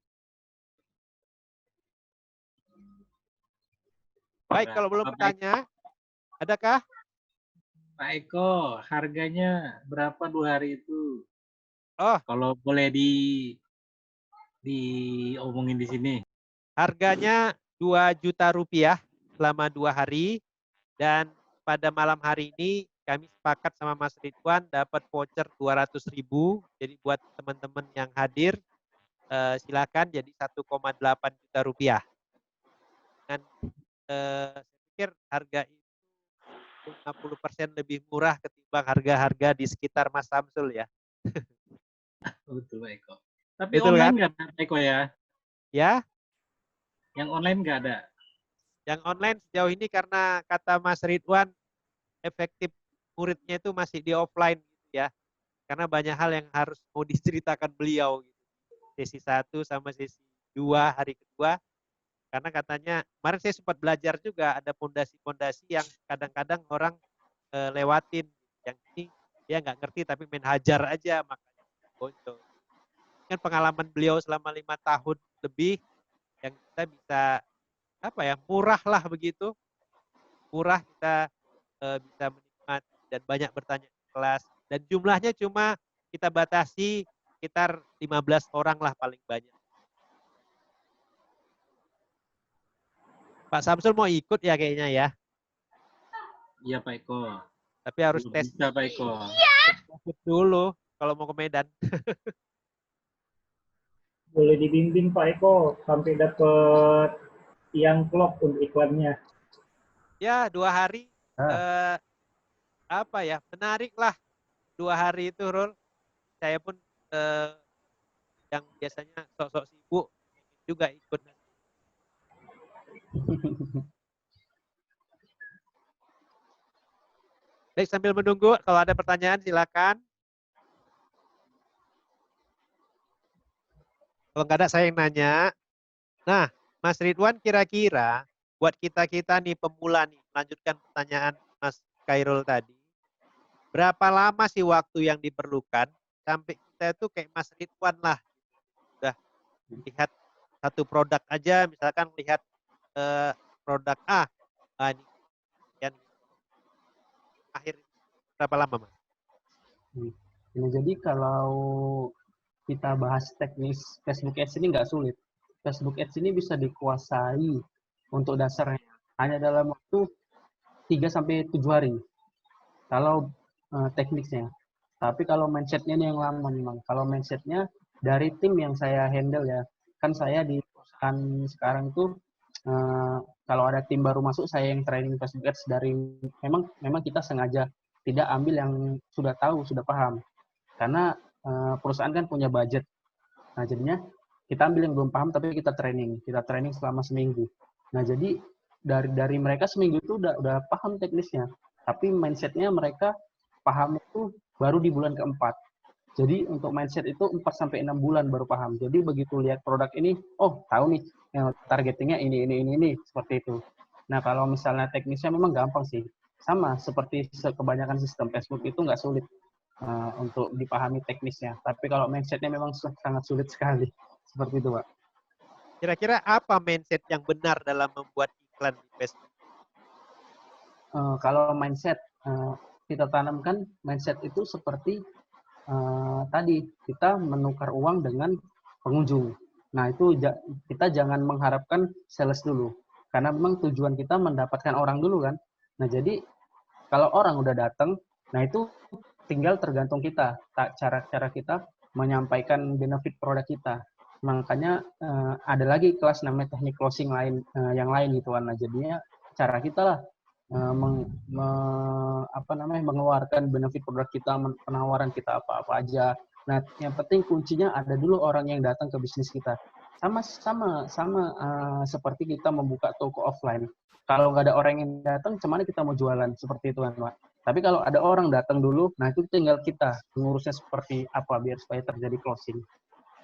Baik, kalau belum bertanya, adakah? Pak Eko, harganya berapa 2 hari itu? Oh, kalau boleh diomongin di sini. Harganya 2 juta rupiah selama 2 hari, dan pada malam hari ini kami sepakat sama Mas Ridwan dapat voucher 200.000. Jadi buat teman-teman yang hadir, silakan jadi 1,8 juta rupiah. Dan saya pikir harga itu 50% lebih murah ketimbang harga-harga di sekitar Mas Samsul ya. Betul Pak Eko. Tapi Betul online kan? nggak ada Pak Eko ya? Ya, Yang online nggak ada? yang online sejauh ini karena kata Mas Ridwan efektif muridnya itu masih di offline gitu ya. Karena banyak hal yang harus mau diceritakan beliau gitu. Sesi 1 sama sesi 2 hari kedua. Karena katanya kemarin saya sempat belajar juga ada fondasi-fondasi yang kadang-kadang orang lewatin. Yang ini dia nggak ngerti tapi main hajar aja makanya bocor. Kan pengalaman beliau selama 5 tahun lebih yang kita bisa apa ya, murah lah begitu. Murah kita bisa menikmati dan banyak bertanya di kelas. Dan jumlahnya cuma kita batasi sekitar 15 orang lah paling banyak. Pak Samsul mau ikut ya kayaknya ya? Iya Pak Eko. Tapi harus Belum tes bisa Pak Eko. COVID dulu kalau mau ke Medan. Boleh dibimbing Pak Eko sampai dapat yang klop untuk iklannya. Ya 2 hari apa ya, menarik lah 2 hari itu Rul. Saya pun yang biasanya sok-sok sibuk juga ikut. Baik, sambil menunggu kalau ada pertanyaan silakan. Kalau nggak ada saya yang nanya. Nah, Mas Ridwan kira-kira buat kita-kita nih pemula nih, melanjutkan pertanyaan Mas Khairul tadi. Berapa lama sih waktu yang diperlukan sampai kita itu kayak Mas Ridwan lah. Udah lihat satu produk aja, misalkan lihat produk A. Ini yang akhir berapa lama, Mas? Nah, jadi kalau kita bahas teknis Facebook Ads ini nggak sulit. Facebook Ads ini bisa dikuasai untuk dasarnya hanya dalam waktu 3-7 hari. Kalau tekniknya. Tapi kalau mindsetnya ini yang lama memang. Kalau mindsetnya dari tim yang saya handle ya. Kan saya di perusahaan sekarang itu kalau ada tim baru masuk saya yang training Facebook Ads dari memang kita sengaja tidak ambil yang sudah tahu, sudah paham. Karena perusahaan kan punya budget. Nah, jadinya kita ambil yang belum paham tapi kita training selama seminggu. Nah, jadi dari mereka seminggu itu udah paham teknisnya. Tapi mindsetnya mereka paham itu baru di bulan keempat. Jadi untuk mindset itu 4-6 bulan baru paham. Jadi begitu lihat produk ini, oh tahu nih targetingnya ini seperti itu. Nah, kalau misalnya teknisnya memang gampang sih. Sama seperti kebanyakan sistem Facebook itu nggak sulit untuk dipahami teknisnya. Tapi kalau mindsetnya memang sangat sulit sekali. Seperti itu, Pak. Kira-kira apa mindset yang benar dalam membuat iklan di Facebook? Kalau mindset, kita tanamkan mindset itu seperti tadi, kita menukar uang dengan pengunjung. Nah, itu kita jangan mengharapkan sales dulu. Karena memang tujuan kita mendapatkan orang dulu kan. Nah, jadi kalau orang udah datang, nah itu tinggal tergantung kita, cara kita menyampaikan benefit produk kita. Makanya ada lagi kelas namanya teknik closing yang lain gitu kan. Nah, jadinya cara kita lah mengeluarkan benefit produk kita, penawaran kita apa aja. Nah, yang penting kuncinya ada dulu orang yang datang ke bisnis kita. Sama seperti kita membuka toko offline. Kalau nggak ada orang yang datang, cuman kita mau jualan seperti itu kan, Pak. Tapi kalau ada orang datang dulu, nah itu tinggal kita mengurusnya seperti apa biar supaya terjadi closing.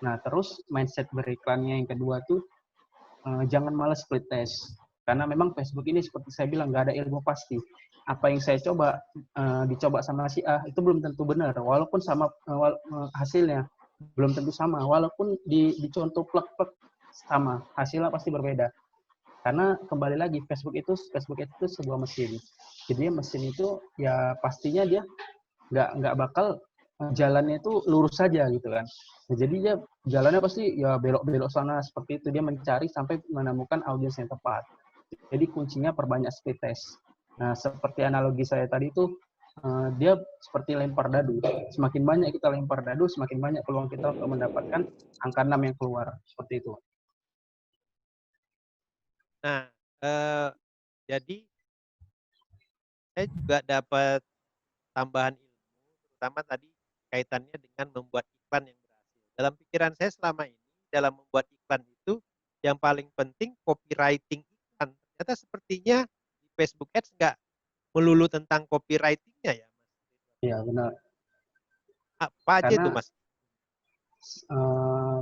Nah, terus mindset beriklannya yang kedua tuh jangan malas split test. Karena memang Facebook ini seperti saya bilang nggak ada ilmu pasti. Apa yang saya coba dicoba sama si A itu belum tentu benar walaupun sama hasilnya. belum tentu sama. Walaupun dicontoh plek-plek sama, hasilnya pasti berbeda. Karena kembali lagi Facebook itu sebuah mesin. Jadi mesin itu ya pastinya dia nggak bakal jalannya itu lurus saja gitu kan. Nah, jadi dia jalannya pasti ya belok-belok sana seperti itu, dia mencari sampai menemukan audiens yang tepat. Jadi kuncinya perbanyak speed test. Nah, seperti analogi saya tadi itu dia seperti lempar dadu. Semakin banyak kita lempar dadu, semakin banyak peluang kita untuk mendapatkan angka 6 yang keluar. Seperti itu. Nah, jadi saya juga dapat tambahan ilmu, terutama tadi kaitannya dengan membuat iklan yang berhasil. Dalam pikiran saya selama ini, dalam membuat iklan itu, yang paling penting copywriting iklan. Ternyata sepertinya di Facebook Ads nggak melulu tentang copywriting-nya ya, Mas? Iya, benar. Apa aja Karena itu, Mas?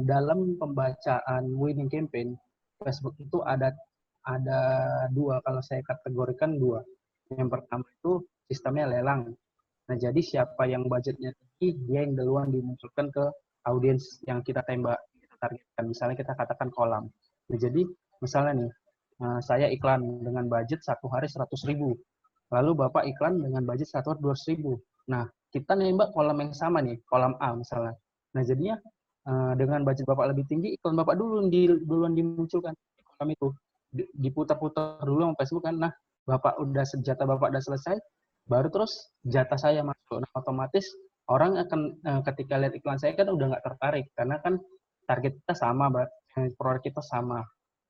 Dalam pembacaan winning campaign, Facebook itu ada dua, kalau saya kategorikan dua. Yang pertama itu sistemnya lelang. Nah, jadi siapa yang budgetnya tinggi, dia yang duluan dimunculkan ke audiens yang kita tembak, kita targetkan. Misalnya kita katakan kolam. Nah, jadi misalnya nih, saya iklan dengan budget satu hari 100.000. Lalu Bapak iklan dengan budget satu hari 200.000. Nah, kita nembak kolam yang sama nih, kolam A misalnya. Nah, jadinya dengan budget Bapak lebih tinggi, iklan Bapak duluan dimunculkan di kolam itu. Diputar-putar dulu sama Facebook kan. Nah, jatah Bapak udah selesai, baru terus jatah saya masuk. Nah, otomatis orang akan ketika lihat iklan saya kan udah nggak tertarik karena kan target kita sama, produk kita sama.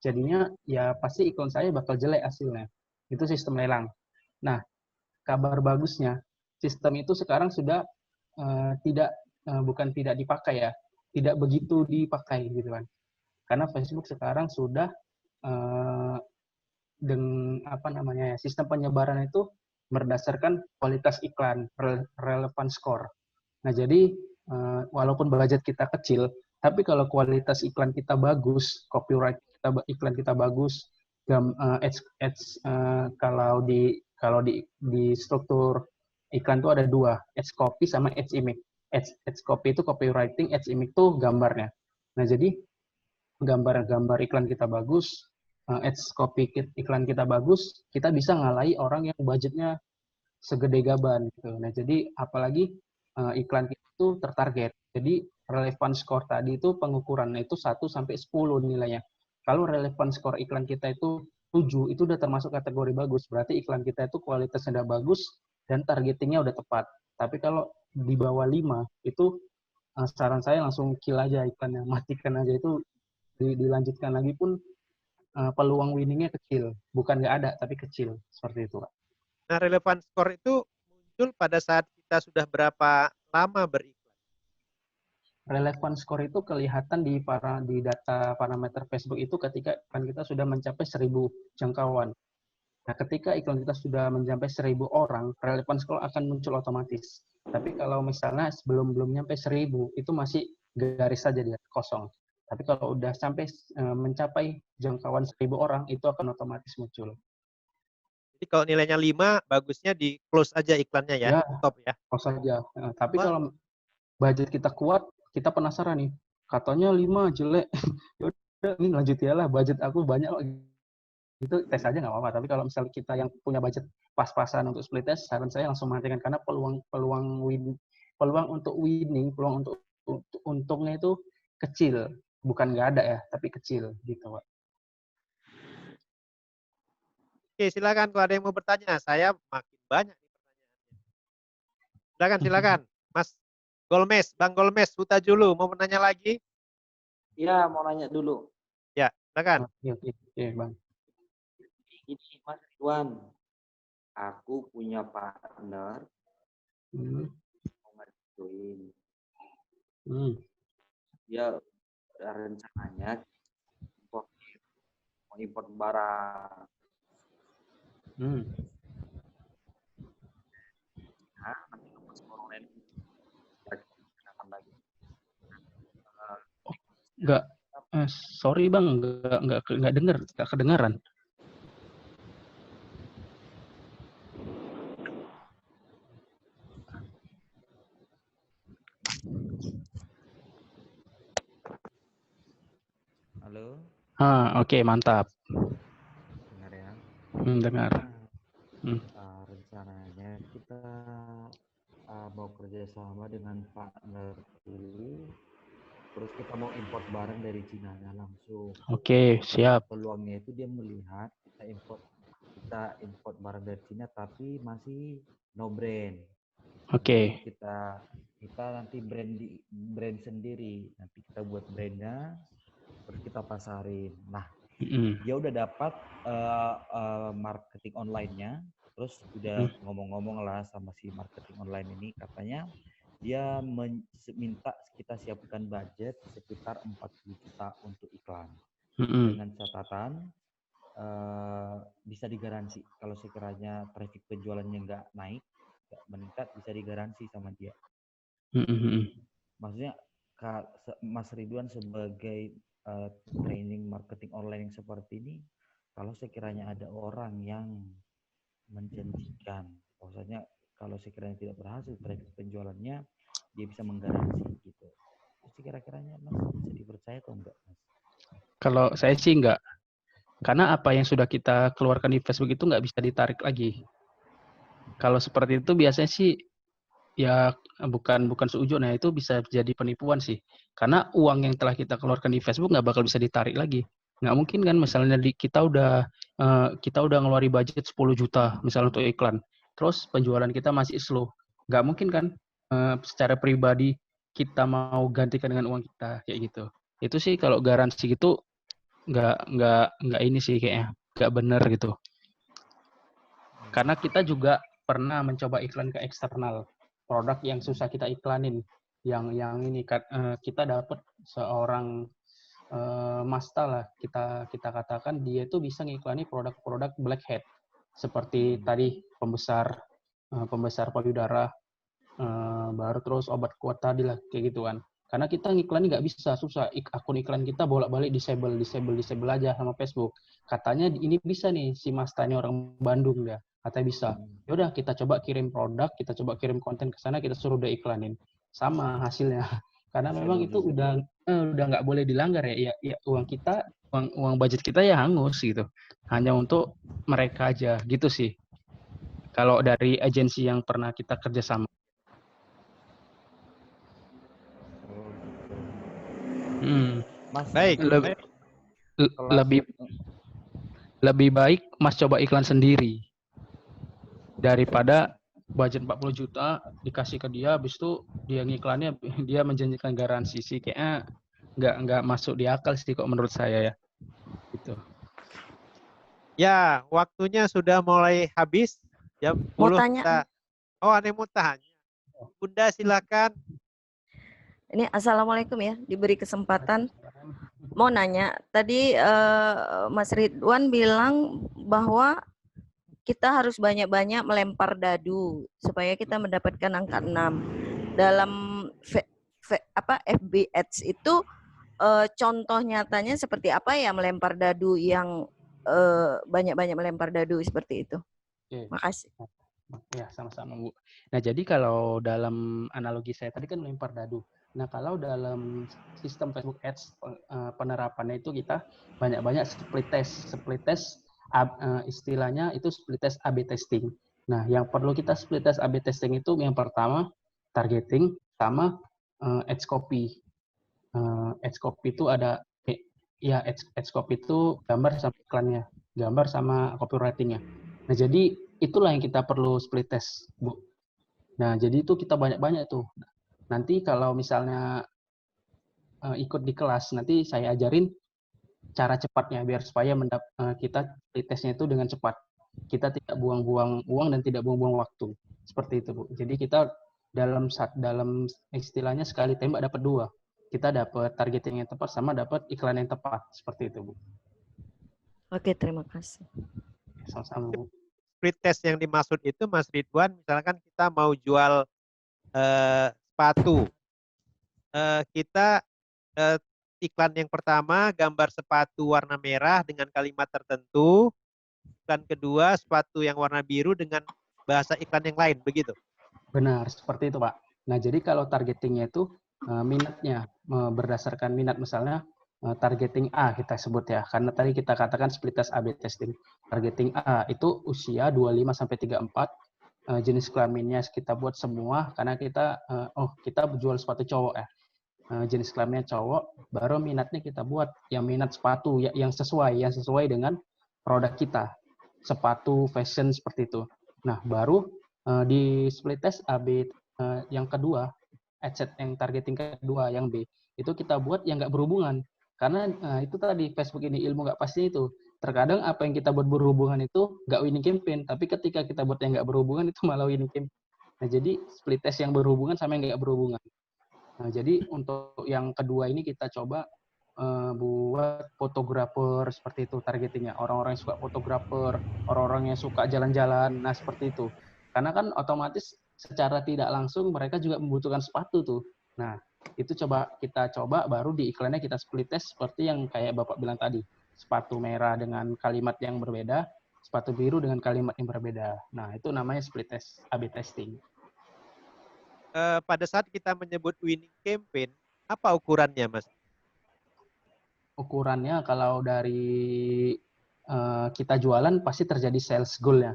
Jadinya ya pasti iklan saya bakal jelek hasilnya. Itu sistem lelang. Nah, kabar bagusnya sistem itu sekarang sudah bukan tidak dipakai ya, tidak begitu dipakai gitu kan. Karena Facebook sekarang sudah dengan sistem penyebaran itu berdasarkan kualitas iklan, relevan score. Nah, jadi walaupun budget kita kecil, tapi kalau kualitas iklan kita bagus, copyright iklan kita bagus, kalau di struktur iklan itu ada dua, ads copy sama ads image. Ads copy itu copywriting, ads image itu gambarnya. Nah, jadi gambar iklan kita bagus, ads copy iklan kita bagus, kita bisa ngalahi orang yang budgetnya segede gaban gitu. Nah, jadi apalagi iklan kita itu tertarget. Jadi relevan score tadi itu pengukurannya itu 1 sampai 10 nilainya. Kalau relevan score iklan kita itu 7, itu udah termasuk kategori bagus. Berarti iklan kita itu kualitasnya udah bagus dan targetingnya udah tepat. Tapi kalau di bawah 5 itu saran saya langsung kill aja iklannya, matikan aja. Itu dilanjutkan lagi pun peluang winningnya kecil. Bukan nggak ada, tapi kecil. Seperti itu, Pak. Nah, relevan score itu muncul pada saat kita sudah berapa lama beriklan? Relevan score itu kelihatan di data parameter Facebook itu ketika iklan kita sudah mencapai 1.000 jangkauan. Nah, ketika iklan kita sudah mencapai 1.000 orang, relevan score akan muncul otomatis. Tapi kalau misalnya belum nyampe 1.000, itu masih garis saja dia, kosong. Tapi kalau udah sampai mencapai jangkauan 1.000 orang, itu akan otomatis muncul. Jadi kalau nilainya 5, bagusnya di close aja iklannya ya, stop ya. Close aja. Tapi kalau budget kita kuat, kita penasaran nih, katanya 5 jelek. Yaudah, ini lanjut ya lah, budget aku banyak kok. Itu tes aja nggak apa-apa. Tapi kalau misalnya kita yang punya budget pas-pasan untuk split test, saran saya langsung matikan karena peluang untuk winning, peluang untuk untungnya itu kecil. Bukan nggak ada ya, tapi kecil gitu, Pak. Oke, silakan kalau ada yang mau bertanya. Saya makin banyak nih pertanyaannya. Silakan, Mas Golmes, Bang Golmes, Huta-Julu, mau menanya lagi? Iya, mau nanya dulu. Ya, silakan. Oke, Bang. Ini Mas Ridwan, aku punya partner mau ngajuin. Dia rencananya mau import barang. Nah, nanti pas online lagi. Enggak, sorry Bang, enggak dengar, enggak kedengaran. Halo, Oke, mantap. dengar ya. Dengar. Rencananya kita mau kerjasama dengan partner dulu, terus kita mau import barang dari Cina-nya langsung. Oke, siap. Peluangnya itu dia melihat kita import barang dari Cina tapi masih no brand. Oke. Jadi kita nanti brand sendiri, nanti kita buat brandnya, terus kita pasarin. Nah, dia udah dapat marketing online-nya, terus udah ngomong-ngomong lah sama si marketing online ini, katanya dia minta kita siapkan budget sekitar 40 juta untuk iklan. Dengan catatan bisa digaransi kalau sekiranya traffic penjualannya nggak naik, nggak meningkat, bisa digaransi sama dia. Maksudnya Mas Ridwan sebagai training marketing online yang seperti ini, kalau sekiranya ada orang yang menjanjikan, maksudnya kalau sekiranya tidak berhasil traffic penjualannya, dia bisa menggaransi gitu. Terus kira-kiranya Mas bisa dipercaya atau enggak, Mas? Kalau saya sih enggak. Karena apa yang sudah kita keluarkan di Facebook itu nggak bisa ditarik lagi. Kalau seperti itu biasanya sih ya bukan seujon, ya itu bisa jadi penipuan sih. Karena uang yang telah kita keluarkan di Facebook nggak bakal bisa ditarik lagi. Nggak mungkin kan misalnya kita udah ngeluarin budget 10 juta misalnya untuk iklan. Terus penjualan kita masih slow. Nggak mungkin kan secara pribadi kita mau gantikan dengan uang kita kayak gitu. Itu sih kalau garansi gitu nggak ini sih kayaknya nggak bener gitu. Karena kita juga pernah mencoba iklan ke eksternal, produk yang susah kita iklanin, yang ini kita dapat seorang masta lah kita katakan, dia itu bisa ngiklani produk-produk black hat seperti tadi pembesar payudara, baru terus obat kuat tadi lah kayak gitu kan. Karena kita ngiklan nggak bisa, susah. Akun iklan kita bolak-balik disable aja sama Facebook. Katanya ini bisa nih, si Mas Tani orang Bandung dia. Katanya bisa. Yaudah kita coba kirim produk, kita coba kirim konten ke sana, kita suruh dia iklanin. Sama hasilnya. Karena memang itu udah nggak boleh dilanggar ya. Ya uang kita, uang budget kita ya hangus gitu. Hanya untuk mereka aja gitu sih. Kalau dari agensi yang pernah kita kerjasama. Mas, baik. Lebih baik Mas coba iklan sendiri daripada budget 40 juta dikasih ke dia, habis itu dia ngiklannya dia menjanjikan garansi sih, kayaknya nggak masuk di akal sih kok menurut saya ya. Gitu. Ya, waktunya sudah mulai habis. Jam 10 mau tanya. Ada yang mau tanya. Bunda silakan. Ini assalamualaikum ya, diberi kesempatan. Mau nanya, tadi Mas Ridwan bilang bahwa kita harus banyak-banyak melempar dadu supaya kita mendapatkan angka 6. Dalam FB Ads itu contoh nyatanya seperti apa ya melempar dadu yang banyak-banyak melempar dadu seperti itu? Oke. Makasih. Ya, sama-sama Bu. Nah, jadi kalau dalam analogi saya tadi kan melempar dadu. Nah, kalau dalam sistem Facebook Ads penerapannya itu kita banyak-banyak split test. Istilahnya itu split test A/B testing. Nah, yang perlu kita split test A/B testing itu yang pertama targeting sama ads copy. Ads copy itu ada ads copy itu gambar sama iklannya, gambar sama copywriting-nya. Nah, jadi itulah yang kita perlu split test, Bu. Nah, jadi itu kita banyak-banyak tuh. Nanti kalau misalnya ikut di kelas, nanti saya ajarin cara cepatnya biar supaya kita split testnya itu dengan cepat. Kita tidak buang-buang uang dan tidak buang-buang waktu. Seperti itu, Bu. Jadi kita dalam istilahnya sekali tembak dapat 2. Kita dapat targeting yang tepat sama dapat iklan yang tepat. Seperti itu, Bu. Oke, terima kasih. Sama-sama, Bu. Split test yang dimaksud itu Mas Ridwan, misalkan kita mau jual sepatu. Kita iklan yang pertama gambar sepatu warna merah dengan kalimat tertentu. Iklan kedua sepatu yang warna biru dengan bahasa iklan yang lain, begitu? Benar, seperti itu Pak. Nah, jadi kalau targetingnya itu minatnya, berdasarkan minat misalnya targeting A kita sebut ya, karena tadi kita katakan split test A/B testing. Targeting A itu usia 25 sampai 34, jenis kelaminnya kita buat semua karena kita kita jual sepatu cowok ya. Jenis kelaminnya cowok, baru minatnya kita buat yang minat sepatu yang sesuai dengan produk kita. Sepatu, fashion seperti itu. Nah, baru di split test A/B yang kedua, adset yang targeting kedua yang B, itu kita buat yang nggak berhubungan. Karena itu tadi Facebook ini ilmu nggak pasti itu. Terkadang apa yang kita buat berhubungan itu nggak winning campaign, tapi ketika kita buat yang nggak berhubungan itu malah winning campaign. Nah, jadi split test yang berhubungan sama yang nggak berhubungan. Nah, jadi untuk yang kedua ini kita coba buat fotografer seperti itu targetingnya. Orang-orang yang suka fotografer, orang-orang yang suka jalan-jalan, nah seperti itu. Karena kan otomatis secara tidak langsung mereka juga membutuhkan sepatu tuh. Nah, itu kita coba baru di iklannya kita split test seperti yang kayak Bapak bilang tadi. Sepatu merah dengan kalimat yang berbeda, sepatu biru dengan kalimat yang berbeda. Nah, itu namanya split test, A/B testing. Pada saat kita menyebut winning campaign, apa ukurannya, Mas? Ukurannya kalau dari kita jualan pasti terjadi sales goal-nya.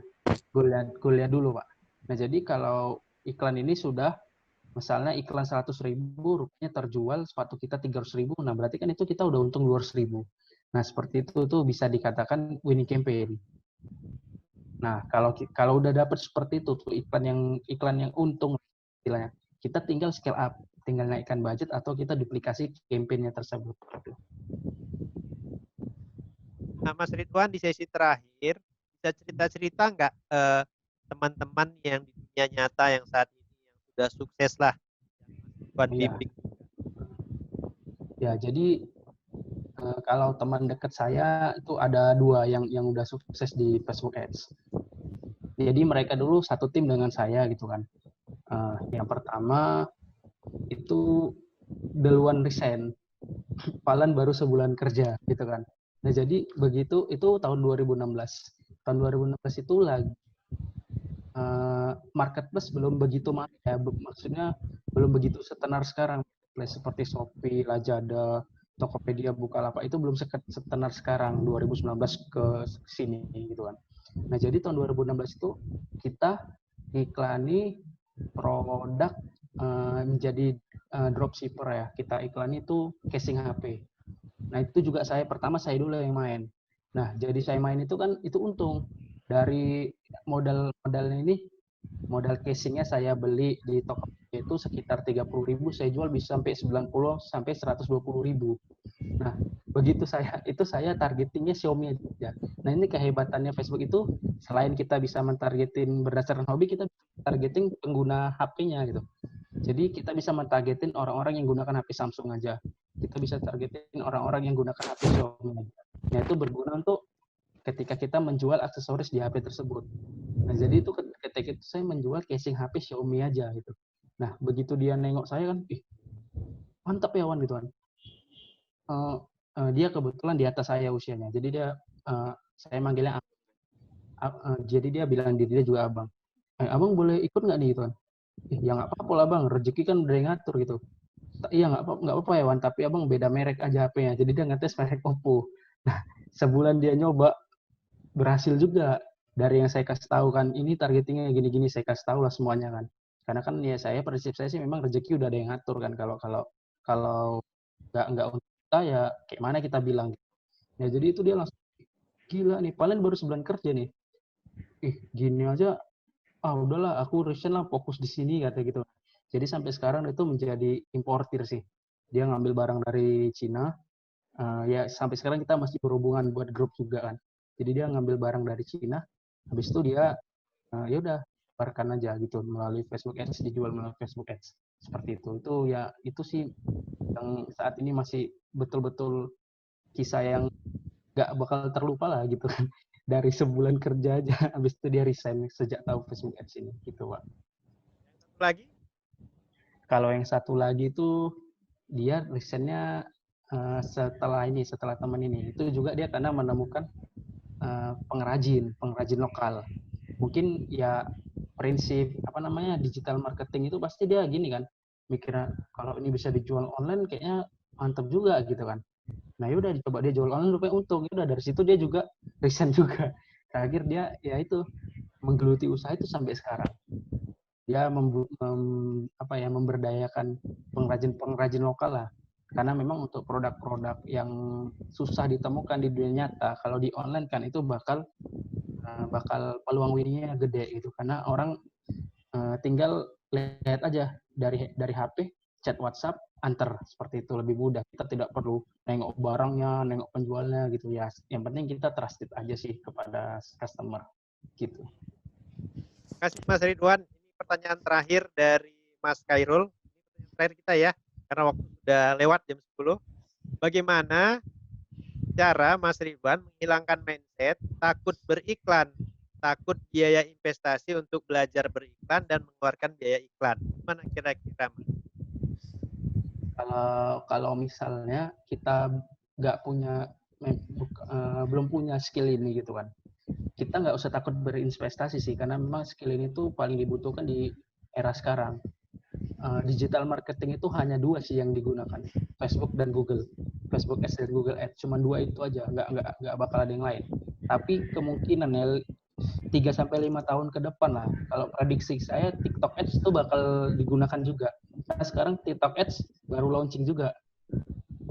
Goal-nya dulu, Pak. Nah, jadi kalau iklan ini sudah misalnya iklan 100.000, rupanya terjual sepatu kita 300.000, nah berarti kan itu kita udah untung 200.000. Nah, seperti itu tuh bisa dikatakan winning campaign. Nah, kalau udah dapat seperti itu tuh iklan yang untung istilahnya, kita tinggal scale up, tinggal naikkan budget atau kita duplikasi campaign-nya tersebut. Nah, Mas Ridwan, di sesi terakhir bisa cerita-cerita nggak teman-teman yang di dunia nyata yang saat ini yang sudah sukses lah, buat bimbing? Ya, jadi kalau teman dekat saya itu ada 2 yang udah sukses di Facebook Ads. Jadi mereka dulu satu tim dengan saya gitu kan. Yang pertama itu duluan resign, Falan baru sebulan kerja gitu kan. Nah, jadi begitu itu tahun 2016. Tahun 2016 itu lagi marketplace belum begitu ya, maksudnya belum begitu setenar sekarang. Seperti Shopee, Lazada, Tokopedia, Bukalapak itu belum setenar sekarang 2019 ke sini gitu kan. Nah, jadi tahun 2016 itu kita iklani produk menjadi dropshipper ya. Kita iklani itu casing HP. Nah, itu juga saya dulu yang main. Nah, jadi saya main itu kan itu untung. Dari modalnya ini, modal casingnya saya beli di toko itu sekitar 30.000, saya jual bisa sampai 90 sampai 120.000. Nah, begitu saya targetingnya Xiaomi aja. Nah, ini kehebatannya Facebook itu, selain kita bisa mentargetin berdasarkan hobi, kita targeting pengguna HP-nya gitu. Jadi kita bisa mentargetin orang-orang yang gunakan HP Samsung aja. Kita bisa targetin orang-orang yang gunakan HP Xiaomi. Nah, itu berguna untuk ketika kita menjual aksesoris di HP tersebut. Nah, jadi itu ketika itu saya menjual casing HP Xiaomi aja gitu. Nah, begitu dia nengok saya kan, mantap ya Wan gitu kan. Dia kebetulan di atas saya usianya. Jadi dia saya manggilnya jadi dia bilang diri dia juga abang. Abang boleh ikut nggak nih gitu kan? Ya nggak apa-apa lah bang, rezeki kan udah yang ngatur gitu. Iya nggak apa-apa ya Wan, tapi abang beda merek aja HP-nya. Jadi dia ngetes merek Oppo. Nah, sebulan dia nyoba, berhasil juga. Dari yang saya kasih tahu kan, ini targetingnya gini-gini, saya kasih tahu lah semuanya kan. Karena kan ya prinsip saya sih memang rezeki udah ada yang ngatur kan. Kalau nggak untuk kita ya kayak mana kita bilang. Ya jadi itu dia langsung, gila nih, paling baru sebulan kerja nih. Gini aja, udahlah aku resign lah, fokus di sini kata gitu. Jadi sampai sekarang itu menjadi importir sih. Dia ngambil barang dari Cina. Ya sampai sekarang kita masih berhubungan buat grup juga kan. Jadi dia ngambil barang dari Cina. Habis itu dia ya udah sebarkan aja gitu melalui Facebook Ads, dijual melalui Facebook Ads. Seperti itu. Itu sih yang saat ini masih betul-betul kisah yang nggak bakal terlupa lah gitu kan. Dari sebulan kerja aja, habis itu dia resign sejak tahu Facebook Ads ini gitu Pak. Lagi? Kalau yang satu lagi itu dia resignnya setelah teman ini. Itu juga dia karena menemukan pengrajin lokal. Mungkin ya prinsip digital marketing itu pasti dia gini kan, mikirnya kalau ini bisa dijual online kayaknya mantap juga gitu kan. Nah yaudah dicoba dia jual online rupanya untung. Yaudah dari situ dia juga resign juga. Terakhir dia ya itu menggeluti usaha itu sampai sekarang. Dia memberdayakan pengrajin lokal lah. Karena memang untuk produk-produk yang susah ditemukan di dunia nyata, kalau di online kan itu bakal peluang winnya gede gitu. Karena orang tinggal lihat aja dari HP, chat WhatsApp, antar seperti itu lebih mudah. Kita tidak perlu nengok barangnya, nengok penjualnya gitu ya. Yang penting kita trusted aja sih kepada customer gitu. Terima kasih Mas Ridwan. Ini pertanyaan terakhir dari Mas Khairul. Ini pertanyaan terakhir kita ya, karena waktu sudah lewat jam 10. Bagaimana cara Mas Ridwan menghilangkan mindset takut beriklan, takut biaya investasi untuk belajar beriklan dan mengeluarkan biaya iklan? Gimana kira-kira Mas? Kalau misalnya kita belum punya skill ini gitu kan, kita nggak usah takut berinvestasi sih, karena memang skill ini tuh paling dibutuhkan di era sekarang. Digital marketing itu hanya 2 sih yang digunakan, Facebook dan Google. Facebook Ads dan Google Ads, cuma 2 itu aja, nggak bakal ada yang lain. Tapi kemungkinan ya 3-5 tahun ke depan lah, kalau prediksi saya TikTok Ads itu bakal digunakan juga. Nah, sekarang TikTok Ads baru launching juga.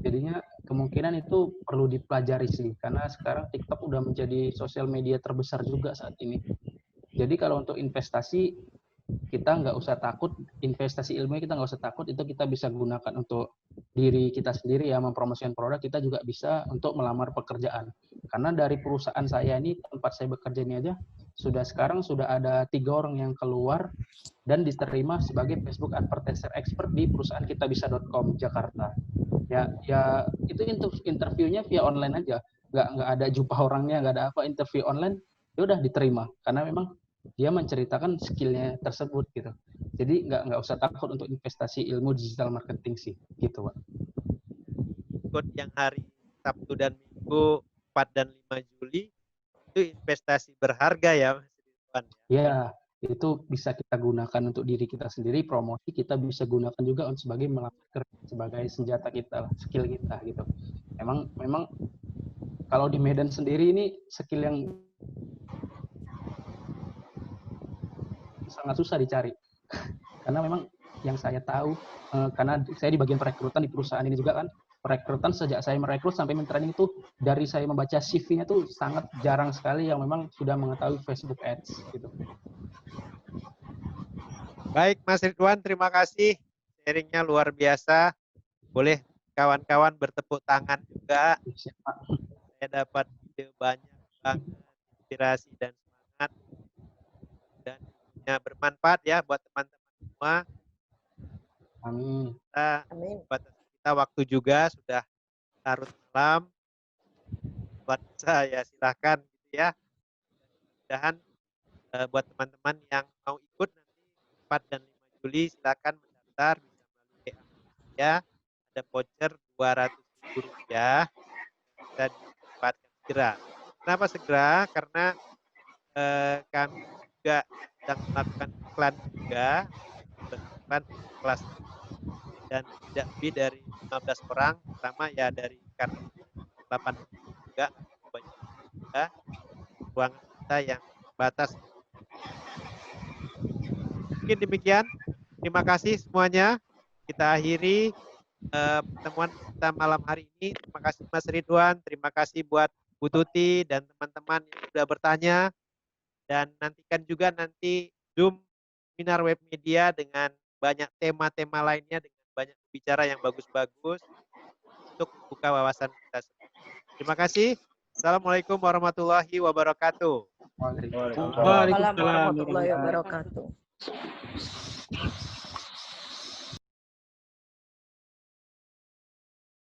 Jadinya kemungkinan itu perlu dipelajari sih, karena sekarang TikTok udah menjadi sosial media terbesar juga saat ini. Jadi kalau untuk investasi, kita nggak usah takut, investasi ilmu kita nggak usah takut, itu kita bisa gunakan untuk diri kita sendiri ya, mempromosikan produk, kita juga bisa untuk melamar pekerjaan. Karena dari perusahaan saya ini, tempat saya bekerja ini aja, sekarang sudah ada 3 orang yang keluar dan diterima sebagai Facebook Advertiser Expert di perusahaan kitabisa.com Jakarta. Ya itu interviewnya via online aja, nggak ada jumpa orangnya, nggak ada apa, interview online, ya udah diterima karena memang dia menceritakan skillnya tersebut gitu. Jadi nggak usah takut untuk investasi ilmu digital marketing sih, gitu Pak. Ikut yang hari Sabtu dan Minggu 4 dan 5 Juli itu investasi berharga ya Mas Ridwan. Ya, itu bisa kita gunakan untuk diri kita sendiri, promosi kita bisa gunakan juga sebagai melamar kerja, sebagai senjata kita lah, skill kita gitu. Memang kalau di Medan sendiri ini skill yang sangat susah dicari. Karena memang yang saya tahu, karena saya di bagian perekrutan di perusahaan ini juga kan, perekrutan sejak saya merekrut sampai mentraining itu, dari saya membaca CV-nya tuh sangat jarang sekali yang memang sudah mengetahui Facebook Ads gitu. Baik Mas Ridwan, terima kasih. Sharingnya luar biasa. Boleh kawan-kawan bertepuk tangan juga. Saya dapat ide banyak banget, inspirasi dan semangat. Dan bermanfaat ya buat teman-teman semua. Amin. Kita waktu juga sudah larut malam. Buat saya silahkan gitu ya. Mudah-mudahan buat teman-teman yang mau ikut nanti 4 dan 5 Juli silakan mendaftar, bisa melalui ya. Ada voucher Rp200.000 bisa didapatkan segera. Kenapa segera? Karena kami juga sedang melakukan iklan juga, beriklan kelas dan tidak lebih dari 15 orang, pertama ya dari karena 8 juga banyak juga ruangan kita yang batas. Mungkin demikian. Terima kasih semuanya. Kita akhiri pertemuan kita malam hari ini. Terima kasih Mas Ridwan, terima kasih buat Bu Tuti dan teman-teman yang sudah bertanya. Dan nantikan juga nanti Zoom seminar web media dengan banyak tema-tema lainnya, dengan banyak bicara yang bagus-bagus untuk membuka wawasan kita semua. Terima kasih. Assalamualaikum warahmatullahi wabarakatuh. Waalaikumsalam warahmatullahi wabarakatuh.